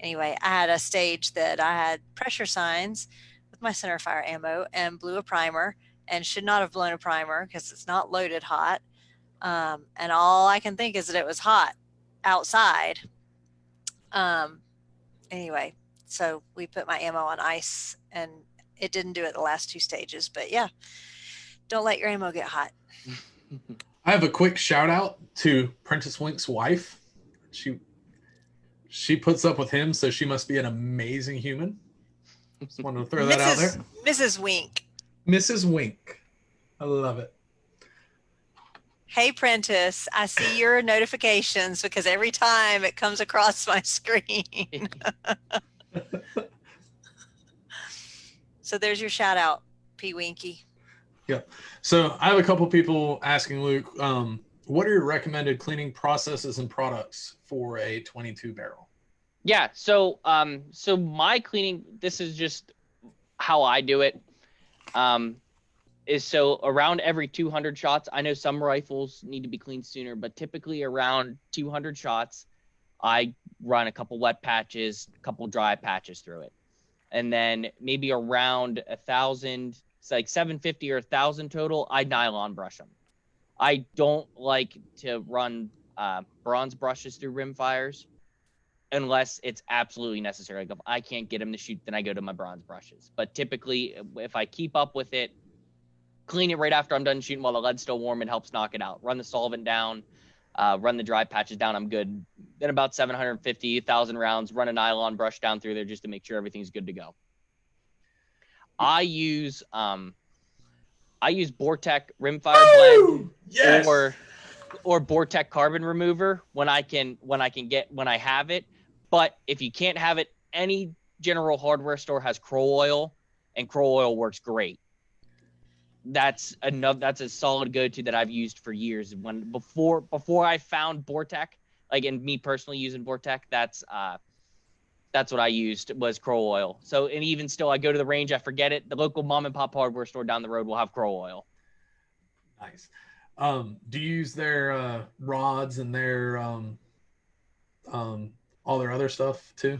Anyway, I had a stage that I had pressure signs with my centerfire ammo and blew a primer, and should not have blown a primer because it's not loaded hot. And all I can think is that it was hot outside. Anyway, so we put my ammo on ice, and it didn't do it the last 2 stages. But yeah, don't let your ammo get hot. I have a quick shout out to Prentice Wink's wife. She puts up with him, so she must be an amazing human. Just wanted to throw that out there. Mrs. Wink. Mrs. Wink. I love it. Hey, Prentice, I see your notifications because every time it comes across my screen. So there's your shout out, P. Winky. Yep. So I have a couple people asking Luke, what are your recommended cleaning processes and products for a 22 barrel? Yeah. So my cleaning, this is just how I do it. Is so around every 200 shots. I know some rifles need to be cleaned sooner, but typically around 200 shots, I run a couple wet patches, a couple dry patches through it. And then maybe around 1,000, it's like 750 or 1,000 total, I nylon brush them. I don't like to run bronze brushes through rimfires unless it's absolutely necessary. Like if I can't get them to shoot, then I go to my bronze brushes. But typically, if I keep up with it, clean it right after I'm done shooting while the lead's still warm, it helps knock it out. Run the solvent down, run the dry patches down, I'm good. Then about 750, 1,000 rounds, run a nylon brush down through there just to make sure everything's good to go. I use Bortec Rimfire blend, yes! or Bortec carbon remover when I have it. But if you can't have it, any general hardware store has Crow Oil, and Crow Oil works great. That's a solid go-to that I've used for years. Before I found Bortec, like, and me personally using Bortec, that's what I used was Crow Oil. So, and even still, I go to the range, I forget it. The local mom and pop hardware store down the road will have Crow Oil. Nice. Do you use their rods and their all their other stuff too?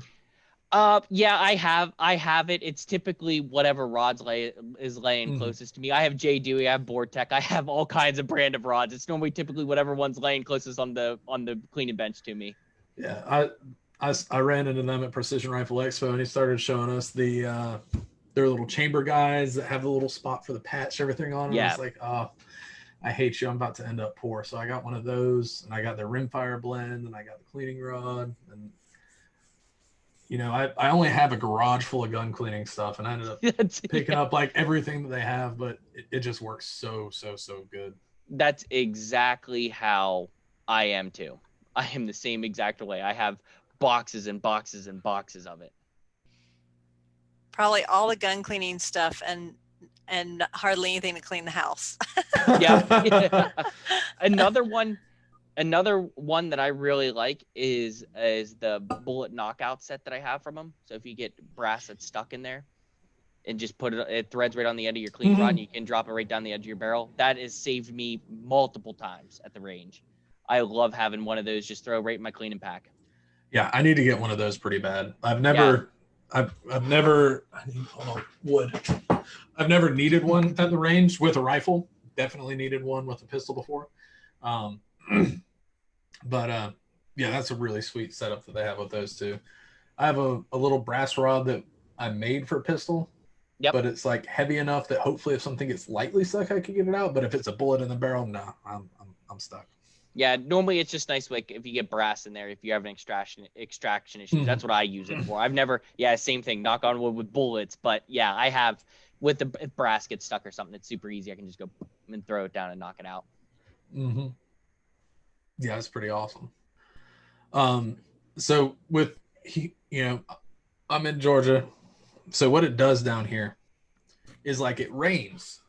Yeah, I have it. It's typically whatever rods is laying closest to me. I have J. Dewey, I have Bortec, I have all kinds of brand of rods. It's normally typically whatever one's laying closest on the cleaning bench to me. Yeah, I ran into them at Precision Rifle Expo, and he started showing us their little chamber guides that have the little spot for the patch, everything on them. Yeah. I was like, oh, I hate you. I'm about to end up poor. So I got one of those, and I got their rimfire blend, and I got the cleaning rod, and you know, I only have a garage full of gun cleaning stuff, and I ended up picking up like everything that they have, but it just works so good. That's exactly how I am too. I am the same exact way. I have boxes and boxes and boxes of it. Probably all the gun cleaning stuff and hardly anything to clean the house. Yeah. Another one that I really like is the bullet knockout set that I have from them. So if you get brass that's stuck in there, and just put it threads right on the end of your clean rod, and you can drop it right down the edge of your barrel. That has saved me multiple times at the range. I love having one of those just throw right in my cleaning pack. Yeah, I need to get one of those pretty bad. I've never I need, hold on, wood. I've never needed one at the range with a rifle. Definitely needed one with a pistol before. But yeah, that's a really sweet setup that they have with those two. I have a little brass rod that I made for pistol. Yep. But it's like heavy enough that hopefully if something gets lightly stuck, I could get it out. But if it's a bullet in the barrel, no, I'm stuck. Yeah, normally it's just nice, like if you get brass in there, if you have an extraction issues. That's what I use it for. I've never, same thing, knock on wood with bullets. But yeah, I have, with the, if brass gets stuck or something, it's super easy. I can just go and throw it down and knock it out. Mm-hmm. Yeah, it's pretty awesome. So with, I'm in Georgia. So what it does down here is like it rains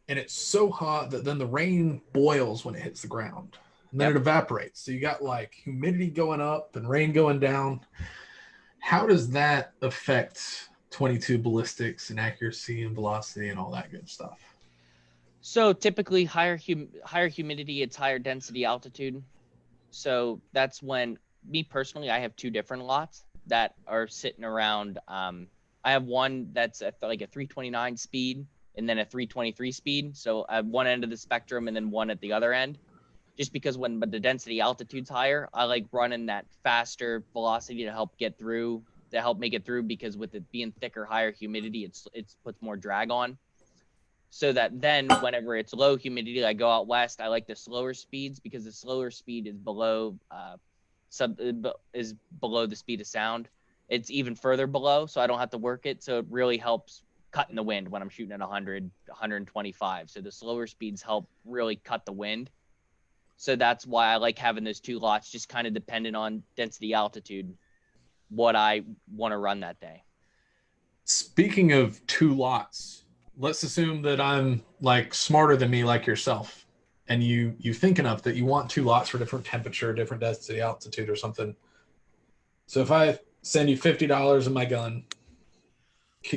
and it's so hot that then the rain boils when it hits the ground and then it evaporates. So you got like humidity going up and rain going down. How does that affect 22 ballistics and accuracy and velocity and all that good stuff? So typically higher humidity, it's higher density altitude. So that's when, me personally, I have two different lots that are sitting around. I have one that's at like a 329 speed and then a 323 speed. So I have one end of the spectrum and then one at the other end. Just because when the density altitude's higher, I like running that faster velocity to help make it through, because with it being thicker, higher humidity, it's puts more drag on. So that then whenever it's low humidity, I go out west, I like the slower speeds, because the slower speed is below the speed of sound. It's even further below, so I don't have to work it. So it really helps cutting the wind when I'm shooting at 100, 125. So the slower speeds help really cut the wind. So that's why I like having those two lots, just kind of dependent on density altitude, what I want to run that day. Speaking of two lots, let's assume that I'm like smarter than me, like yourself, and you think enough that you want two lots for different temperature, different density altitude or something. So if I send you $50 in my gun,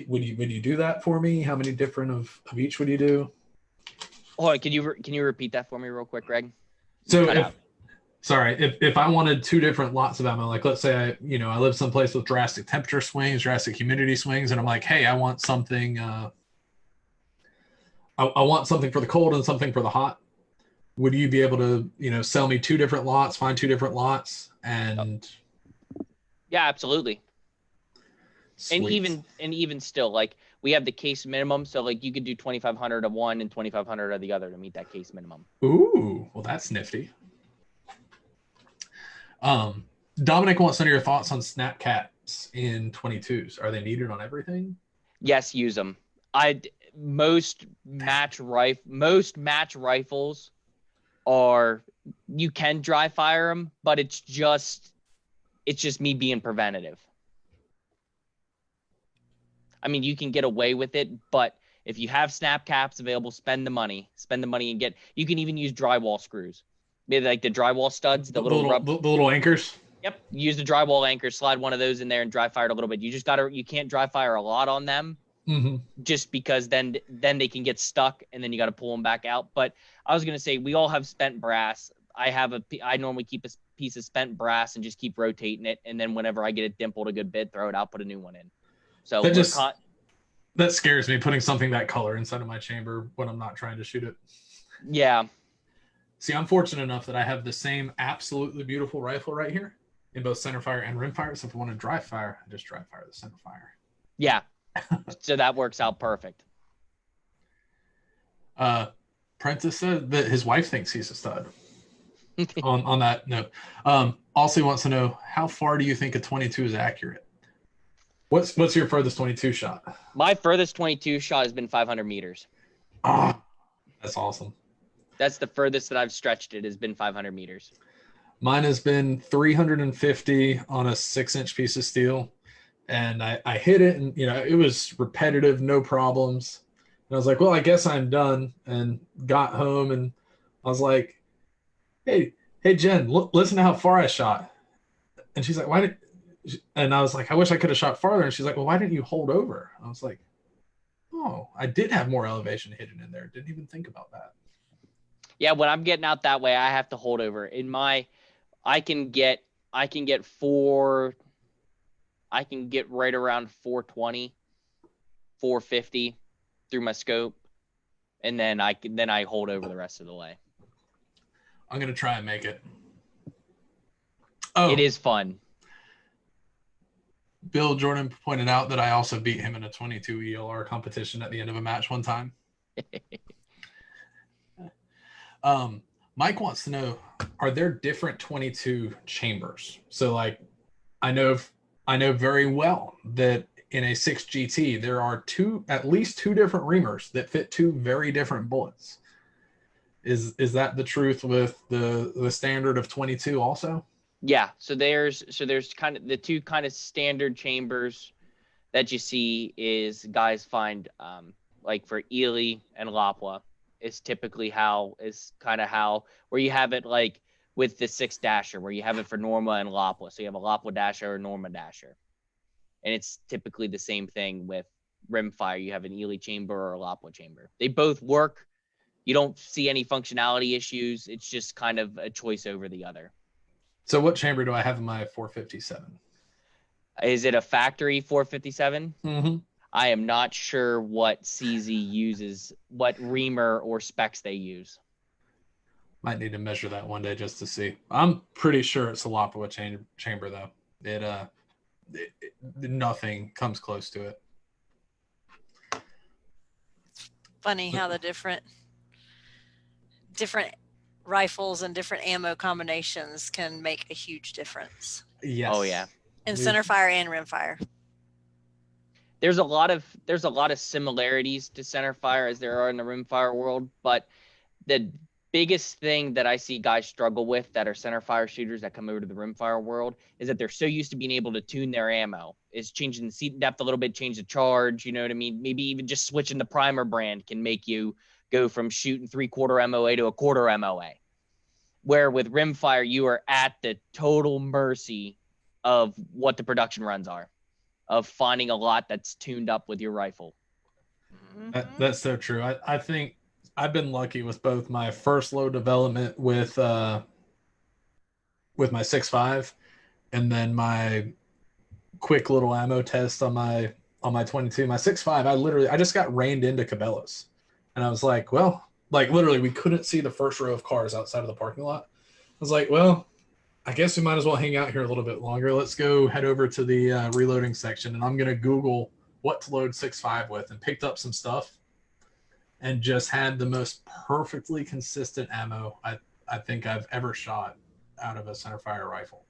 would you do that for me? How many different of each would you do? Hold on, can you repeat that for me real quick, Greg? So if I wanted two different lots of ammo, like let's say I live someplace with drastic temperature swings, drastic humidity swings, and I'm like, hey, I want something I want something for the cold and something for the hot. Would you be able to, sell me two different lots, find two different lots, and yeah, absolutely. Sweet. And even still, like we have the case minimum, so like you could do 2,500 of one and 2,500 of the other to meet that case minimum. Ooh, well that's nifty. Dominic wants to know your thoughts on snap caps in 22s. Are they needed on everything? Yes, use them. Most match rifles are, you can dry fire them, but it's just me being preventative. I mean, you can get away with it, but if you have snap caps available, spend the money and you can even use drywall screws. Maybe like the drywall studs, the little anchors. Yep. Use the drywall anchor, slide one of those in there and dry fire it a little bit. You can't dry fire a lot on them. Mm-hmm. Just because then they can get stuck and then you got to pull them back out. But I was going to say, we all have spent brass. I normally keep a piece of spent brass and just keep rotating it. And then whenever I get it dimpled a good bit, throw it out, put a new one in. So that scares me, putting something that color inside of my chamber when I'm not trying to shoot it. Yeah. See, I'm fortunate enough that I have the same absolutely beautiful rifle right here in both centerfire and rimfire. So if I want to dry fire, I just dry fire the centerfire. Yeah. So that works out perfect. Prentice said that his wife thinks he's a stud. on that note, also he wants to know, how far do you think a 22 is accurate? What's your furthest 22 shot? My furthest 22 shot has been 500 meters. Oh, that's awesome. That's the furthest that I've stretched it, has been 500 meters. Mine has been 350 on a 6-inch piece of steel. And I hit it and, it was repetitive, no problems. And I was like, well, I guess I'm done, and got home and I was like, hey, Jen, listen to how far I shot. And she's like, and I was like, I wish I could have shot farther. And she's like, well, why didn't you hold over? I was like, Oh, I did have more elevation hidden in there. Didn't even think about that. Yeah, when I'm getting out that way, I have to hold over. I can get right around 420, 450 through my scope, and then I hold over the rest of the way. I'm gonna try and make it. Oh, it is fun. Bill Jordan pointed out that I also beat him in a 22 ELR competition at the end of a match one time. Mike wants to know, are there different 22 chambers? So like, I know very well that in a 6 GT, there are at least two different reamers that fit two very different bullets. Is that the truth with the standard of 22 also? Yeah, so there's kind of the two kind of standard chambers that you see is guys find like for Ely and Lapua is typically how where you have it like with the 6 dasher where you have it for Norma and Lapua. So you have a Lapua dasher or Norma dasher. And it's typically the same thing with Rimfire. You have an Ely chamber or a Lapua chamber. They both work. You don't see any functionality issues. It's just kind of a choice over the other. So what chamber do I have in my 457? Is it a factory 457? Mm-hmm. I am not sure what CZ uses, what reamer or specs they use. Might need to measure that one day just to see. I'm pretty sure it's a Lapua chamber though. Nothing comes close to it. Funny how the different rifles and different ammo combinations can make a huge difference. Yes. Oh yeah. In centerfire and rimfire. There's a lot of similarities to centerfire as there are in the rimfire world, but the biggest thing that I see guys struggle with that are centerfire shooters that come over to the rimfire world is that they're so used to being able to tune their ammo. Is changing the seat depth a little bit, change the charge, you know what I mean? Maybe even just switching the primer brand can make you go from shooting 3/4 MOA to a 1/4 MOA. Where with rimfire, you are at the total mercy of what the production runs are, of finding a lot that's tuned up with your rifle. That's so true. I think I've been lucky with both my first low development with my 6.5 and then my quick little ammo test on my 22. My 6.5, I just got reined into Cabela's. And I was like, well, like literally we couldn't see the first row of cars outside of the parking lot. I was like, well, I guess we might as well hang out here a little bit longer. Let's go head over to the reloading section, and I'm going to Google what to load 6.5 with, and picked up some stuff and just had the most perfectly consistent ammo I think I've ever shot out of a centerfire rifle.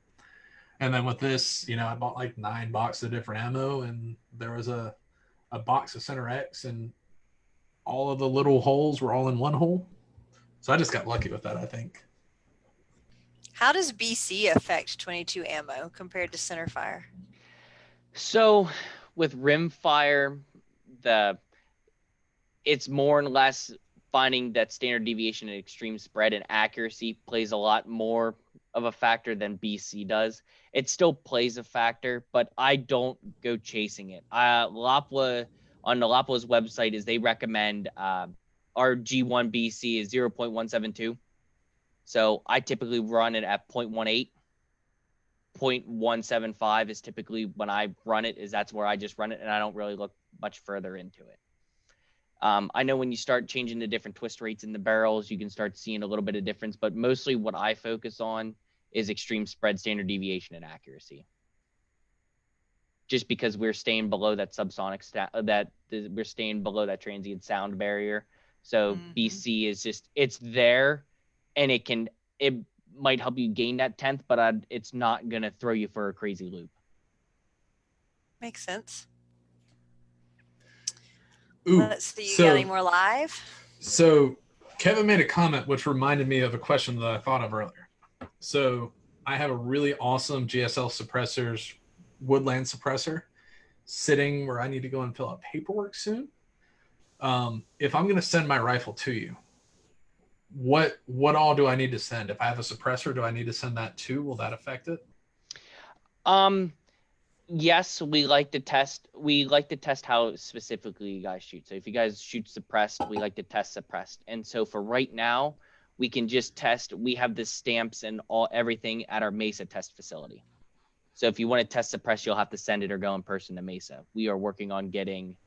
And then with this, I bought like 9 boxes of different ammo, and there was a box of Center X, and all of the little holes were all in one hole. So I just got lucky with that, I think. How does BC affect 22 ammo compared to centerfire? So with rimfire, it's more and less finding that standard deviation and extreme spread and accuracy plays a lot more of a factor than BC does. It still plays a factor, but I don't go chasing it. Lapua, on the Lapua's website, is they recommend our G1 BC is 0.172. So I typically run it at 0.18. 0.175 is typically when I run it, that's where I just run it, and I don't really look much further into it. I know when you start changing the different twist rates in the barrels, you can start seeing a little bit of difference, but mostly what I focus on is extreme spread, standard deviation, and accuracy. Just because we're staying below that subsonic we're staying below that transient sound barrier. So BC is just, it's there, and it might help you gain that 10th, but it's not going to throw you for a crazy loop. Makes sense. Ooh, let's see, you got any more live? So Kevin made a comment which reminded me of a question that I thought of earlier. So I have a really awesome GSL suppressors woodland suppressor sitting where I need to go and fill out paperwork soon. If I'm going to send my rifle to you, what all do I need to send? If I have a suppressor, do I need to send that too? Will that affect it? Yes, we like to test. We like to test how specifically you guys shoot. So if you guys shoot suppressed, we like to test suppressed. And so for right now, we can just test. We have the stamps and everything at our Mesa test facility. So if you want to test suppress, you'll have to send it or go in person to Mesa. We are working on getting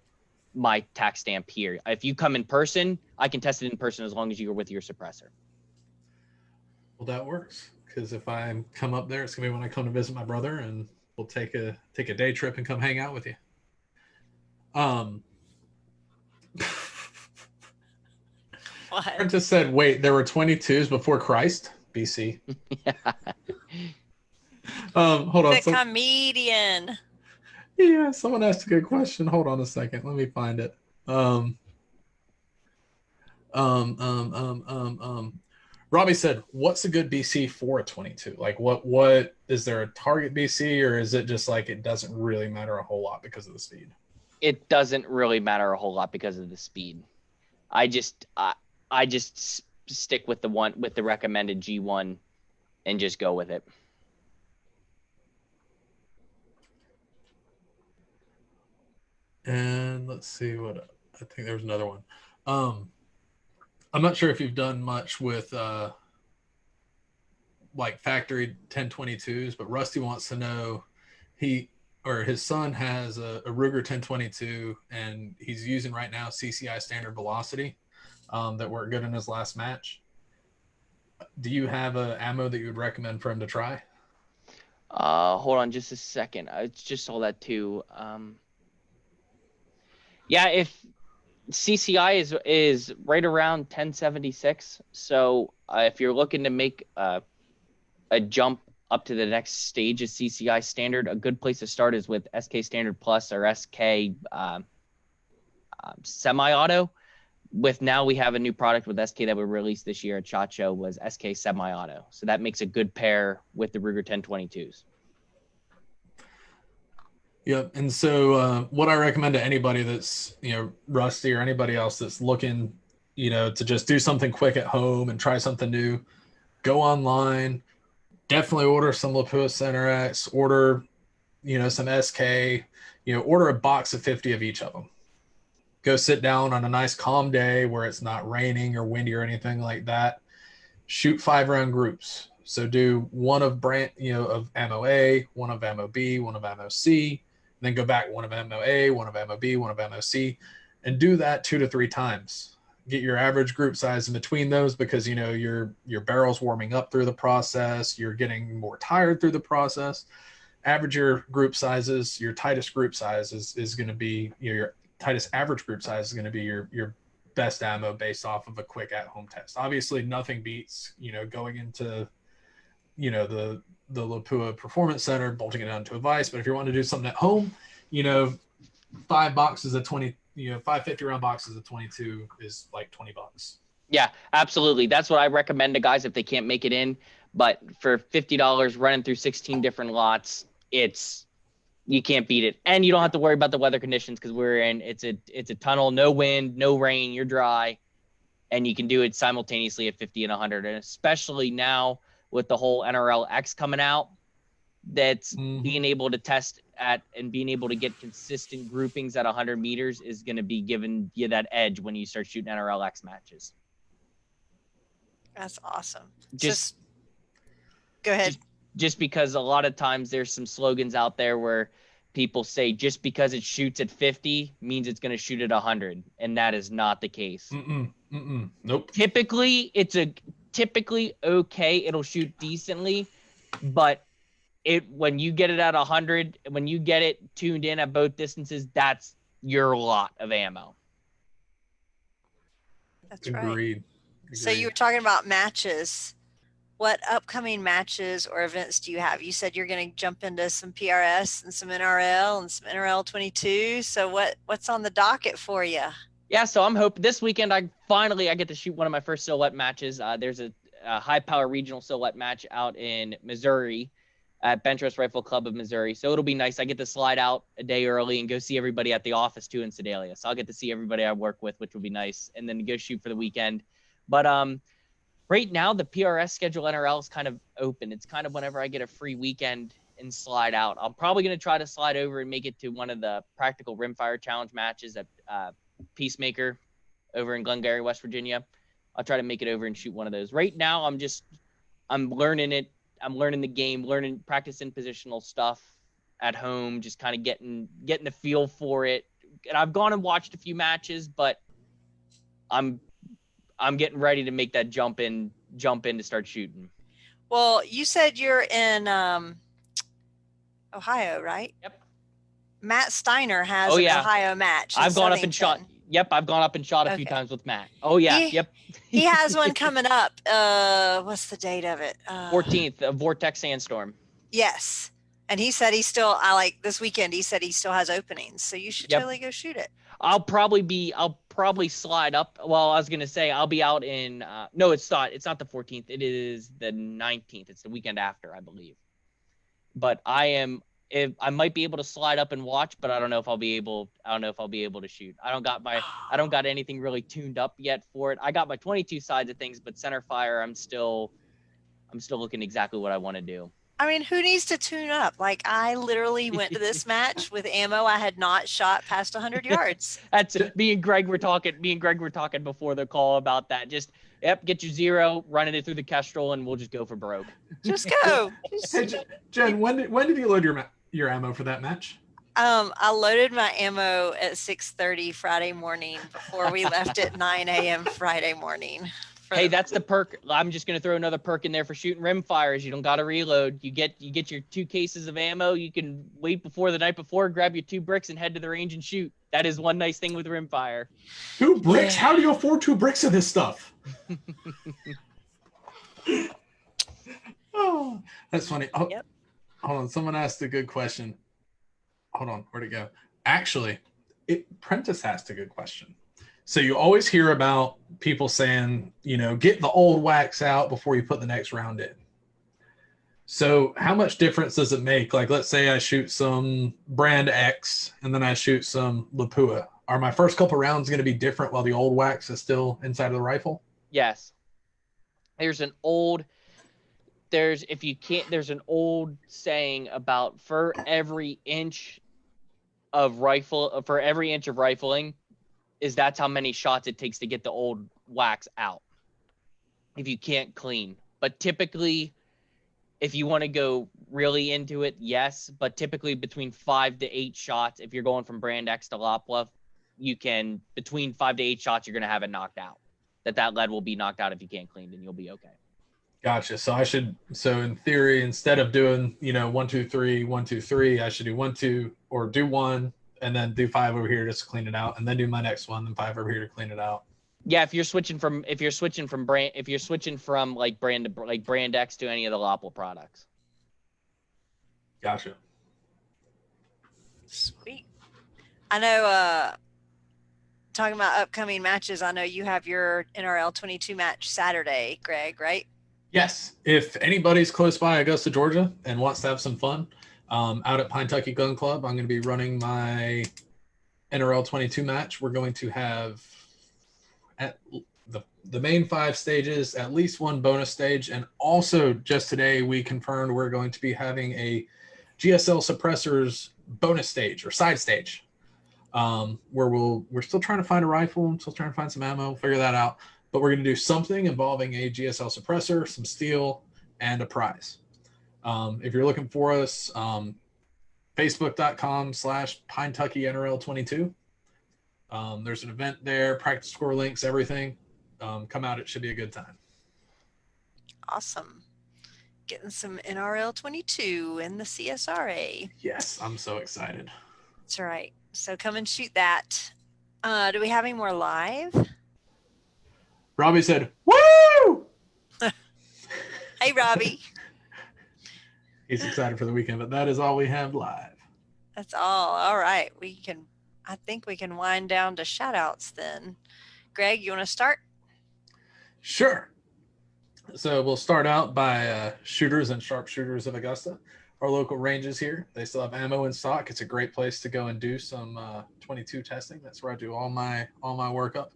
my tax stamp here. If you come in person, I can test it in person as long as you're with your suppressor. Well, that works, because if I come up there, it's gonna be when I come to visit my brother, and we'll take a day trip and come hang out with you. I What? just said, wait, there were 22s before Christ, BC. Yeah. Hold on. The comedian. Yeah, someone asked a good question. Hold on a second. Let me find it. Robbie said, what's a good BC for a 22? Like, what is there a target BC, or is it just like it doesn't really matter a whole lot because of the speed? It doesn't really matter a whole lot because of the speed. I just stick with the recommended G1 and just go with it. And let's see what I think there was another one. I'm not sure if you've done much with like factory 1022s, but Rusty wants to know, his son has a Ruger 1022, and he's using right now CCI standard velocity that worked good in his last match. Do you have a ammo that you would recommend for him to try? Hold on just a second. I just saw that too. Yeah, if CCI is right around 1076. So if you're looking to make a jump up to the next stage of CCI standard, a good place to start is with SK Standard Plus or SK Semi-Auto. With now we have a new product with SK that we released this year at SHOT Show was SK Semi-Auto. So that makes a good pair with the Ruger 1022s. Yep. And so what I recommend to anybody that's, Rusty or anybody else that's looking, to just do something quick at home and try something new, go online, definitely order some Lapua Center X, order, some SK, order a box of 50 of each of them. Go sit down on a nice calm day where it's not raining or windy or anything like that. Shoot 5-round groups. So do one of of ammo A, one of ammo B, one of ammo C, and then go back one of ammo A, one of ammo B, one of ammo C, and do that 2 to 3 times. Get your average group size in between those, because your barrel's warming up through the process, you're getting more tired through the process. Average your group sizes. Your tightest group size is going to be your tightest average group size is going to be your best ammo based off of a quick at-home test. Obviously, nothing beats going into the Lapua Performance Center, bolting it onto a vise. But if you're wanting to do something at home, 5 boxes of 20, 5 50-round boxes of 22 is like $20. Yeah, absolutely. That's what I recommend to guys if they can't make it in. But for $50 running through 16 different lots, you can't beat it. And you don't have to worry about the weather conditions, because it's a tunnel, no wind, no rain, you're dry, and you can do it simultaneously at 50 and 100. And especially now with the whole NRL X coming out, that's being able to test at and being able to get consistent groupings at 100 meters is going to be giving you that edge when you start shooting NRL X matches. That's awesome. Just go ahead. Just because a lot of times there's some slogans out there where people say just because it shoots at 50 means it's going to shoot at 100, and that is not the case. Nope. Typically okay, it'll shoot decently, but when you get it at 100, when you get it tuned in at both distances, that's your lot of ammo. That's Agreed. Right. So you were talking about matches. What upcoming matches or events do you have? You said you're going to jump into some PRS and some NRL and some NRL 22. So what's on the docket for you? Yeah, so I'm hoping this weekend I get to shoot one of my first silhouette matches. There's a high power regional silhouette match out in Missouri at Bench Rifle Club of Missouri. So it'll be nice. I get to slide out a day early and go see everybody at the office too in Sedalia. So I'll get to see everybody I work with, which will be nice, and then go shoot for the weekend. But right now the PRS schedule NRL is kind of open. It's kind of whenever I get a free weekend and slide out. I'm probably going to try to slide over and make it to one of the practical rimfire challenge matches at Peacemaker over in Glengarry, West Virginia. I'll try to make it over and shoot one of those. Right now, I'm learning it. I'm learning the game, practicing positional stuff at home, just kind of getting the feel for it. And I've gone and watched a few matches, but I'm getting ready to make that jump in to start shooting. Well, you said you're in Ohio, right? Yep. Matt Steiner has an Ohio match. I've gone up and shot. Yep, I've gone up and shot a few times with Matt. Oh yeah, yep. He has one coming up. What's the date of it? 14th, a Vortex Sandstorm. Yes. And he said this weekend, he said he still has openings. So you should totally go shoot it. I'll probably slide up. Well, I was going to say I'll be out in, no, it's not the 14th. It is the 19th. It's the weekend after, I believe. But I might be able to slide up and watch, but I don't know if I'll be able to shoot. I don't got anything really tuned up yet for it. I got my 22 sides of things, but center fire, I'm still looking exactly what I want to do. I mean, who needs to tune up? Like, I literally went to this match with ammo I had not shot past 100 yards. That's it. Me and Greg were talking before the call about that. Just, get your zero, running it through the Kestrel, and we'll just go for broke. Just go. Hey, Jen, when did you load your ammo for that match? I loaded my ammo at 6:30 Friday morning before we left at 9 a.m. Friday morning. Hey, that's the perk. I'm just going to throw another perk in there for shooting rim fires. You don't got to reload. You get your 2 cases of ammo. You can wait the night before, grab your 2 bricks and head to the range and shoot. That is one nice thing with rim fire. 2 bricks? How do you afford 2 bricks of this stuff? Oh, that's funny. Oh, yep. Hold on. Someone asked a good question. Hold on. Where'd it go? Actually, Prentice asked a good question. So you always hear about people saying, get the old wax out before you put the next round in. So how much difference does it make? Like, let's say I shoot some brand X and then I shoot some Lapua. Are my first couple rounds going to be different while the old wax is still inside of the rifle? Yes. There's an old saying about for every inch of rifling, that's how many shots it takes to get the old wax out if you can't clean. But typically, if you want to go really into it, yes. But typically between 5 to 8 shots, if you're going from brand X to Lapua, between 5 to 8 shots, you're going to have it knocked out. That lead will be knocked out if you can't clean, and you'll be okay. Gotcha. So in theory, instead of doing, 1, 2, 3, 1, 2, 3, I should do 1, 2, or do 1, and then do 5 over here just to clean it out, and then do my next one, then 5 over here to clean it out. Yeah, if you're switching from brand X to any of the Lapua products. Gotcha. Sweet. I know. Talking about upcoming matches, I know you have your NRL 22 match Saturday, Greg, right? Yes. If anybody's close by Augusta, Georgia, and wants to have some fun, out at Pintucky Gun Club, I'm going to be running my NRL 22 match. We're going to have at the main 5 stages, at least 1 bonus stage. And also just today we confirmed we're going to be having a GSL suppressors bonus stage or side stage, where we're still trying to find a rifle. I'm still trying to find some ammo, figure that out. But we're going to do something involving a GSL suppressor, some steel, and a prize. If you're looking for us, facebook.com/PintuckyNRL22. There's an event there, practice score links, everything. Come out. It should be a good time. Awesome. Getting some NRL 22 in the CSRA. Yes, I'm so excited. That's right. So come and shoot that. Do we have any more live? Robbie said, "Woo!" Hey, Robbie. He's excited for the weekend, but that is all we have live. That's all. All right. I think we can wind down to shoutouts then. Greg, you want to start? Sure. So we'll start out by shooters and sharpshooters of Augusta, our local ranges here. They still have ammo in stock. It's a great place to go and do some 22 testing. That's where I do all my workup.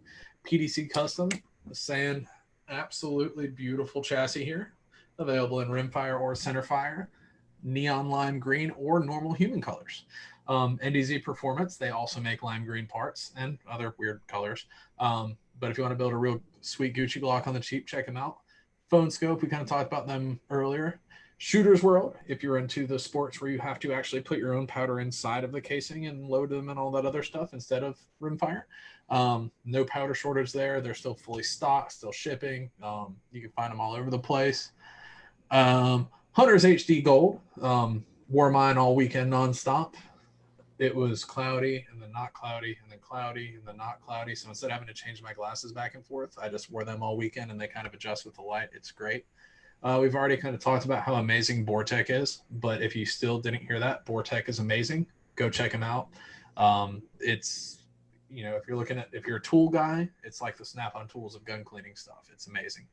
PDC Custom, the sand, absolutely beautiful chassis here, available in rimfire or centerfire. neon lime green or normal human colors. NDZ Performance, they also make lime green parts and other weird colors. But if you want to build a real sweet Gucci Glock on the cheap, check them out. Phone Scope, we kind of talked about them earlier. Shooter's World, if you're into the sports where you have to actually put your own powder inside of the casing and load them and all that other stuff instead of rimfire. No powder shortage there. They're still fully stocked, still shipping. You can find them all over the place. Hunter's HD Gold, wore mine all weekend nonstop. It was cloudy and then not cloudy and then cloudy and then not cloudy. So instead of having to change my glasses back and forth, I just wore them all weekend and they kind of adjust with the light. It's great. We've already kind of talked about how amazing Bortec is, but if you still didn't hear that, Bortec is amazing. Go check them out. It's, you know, if you're a tool guy, it's like the Snap-on tools of gun cleaning stuff. It's amazing.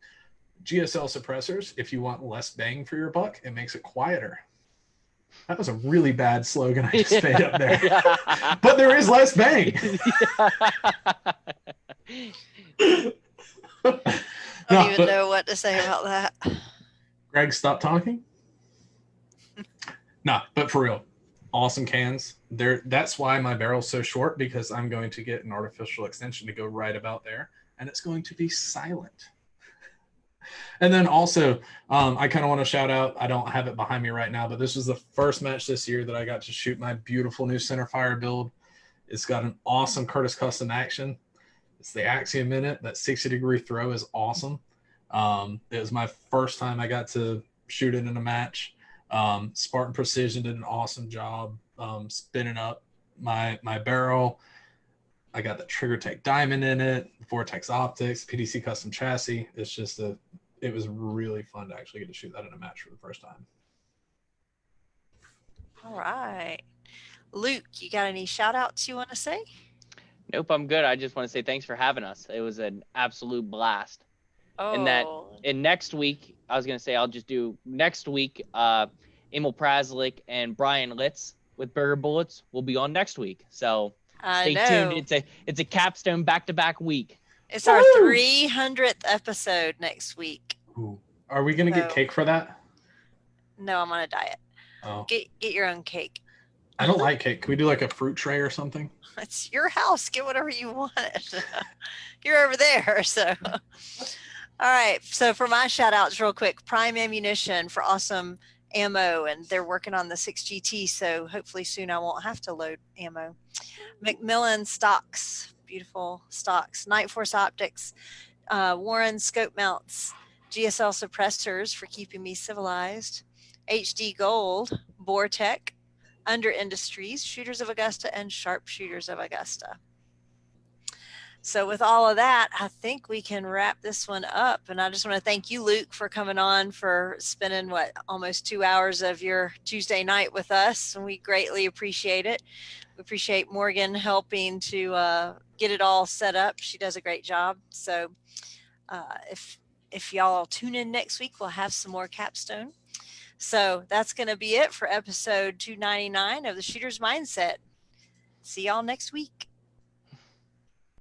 GSL suppressors, if you want less bang for your buck, it makes it quieter. That was a really bad slogan I just made up there. Yeah. But there is less bang. I don't even know what to say about that. Greg, stop talking. No, but for real, awesome cans. That's why my barrel's so short, because I'm going to get an artificial extension to go right about there, and it's going to be silent. And then also, I kind of want to shout out, I don't have it behind me right now, but this was the first match this year that I got to shoot my beautiful new centerfire build. It's got an awesome Curtis Custom action. It's the Axiom in it. That 60-degree throw is awesome. It was my first time I got to shoot it in a match. Spartan Precision did an awesome job spinning up my barrel. I got the Trigger Tech Diamond in it, Vortex Optics, PDC Custom Chassis. It's just it was really fun to actually get to shoot that in a match for the first time. All right. Luke, you got any shout outs you want to say? Nope, I'm good. I just want to say thanks for having us. It was an absolute blast. Oh, And next week, I was going to say I'll just do next week, Emil Praslik and Brian Litz with Burger Bullets will be on next week. So stay tuned. It's a capstone back-to-back week. It's our 300th episode next week. Ooh. Are we going to get cake for that? No, I'm on a diet. Oh. Get your own cake. I don't like cake. Can we do like a fruit tray or something? It's your house. Get whatever you want. You're over there. So, all right. So for my shout outs real quick, Prime Ammunition for awesome ammo, and they're working on the 6GT. So hopefully soon I won't have to load ammo. Macmillan Stocks, beautiful stocks. Night Force Optics, Warren Scope Mounts, GSL Suppressors for keeping me civilized, HD Gold, Bortec, Under Industries, Shooters of Augusta, and Sharpshooters of Augusta. So with all of that, I think we can wrap this one up. And I just want to thank you, Luke, for coming on, for spending almost 2 hours of your Tuesday night with us. And we greatly appreciate it. We appreciate Morgan helping to get it all set up. She does a great job. So if y'all tune in next week, we'll have some more capstone. So that's going to be it for episode 299 of the Shooter's Mindset. See y'all next week.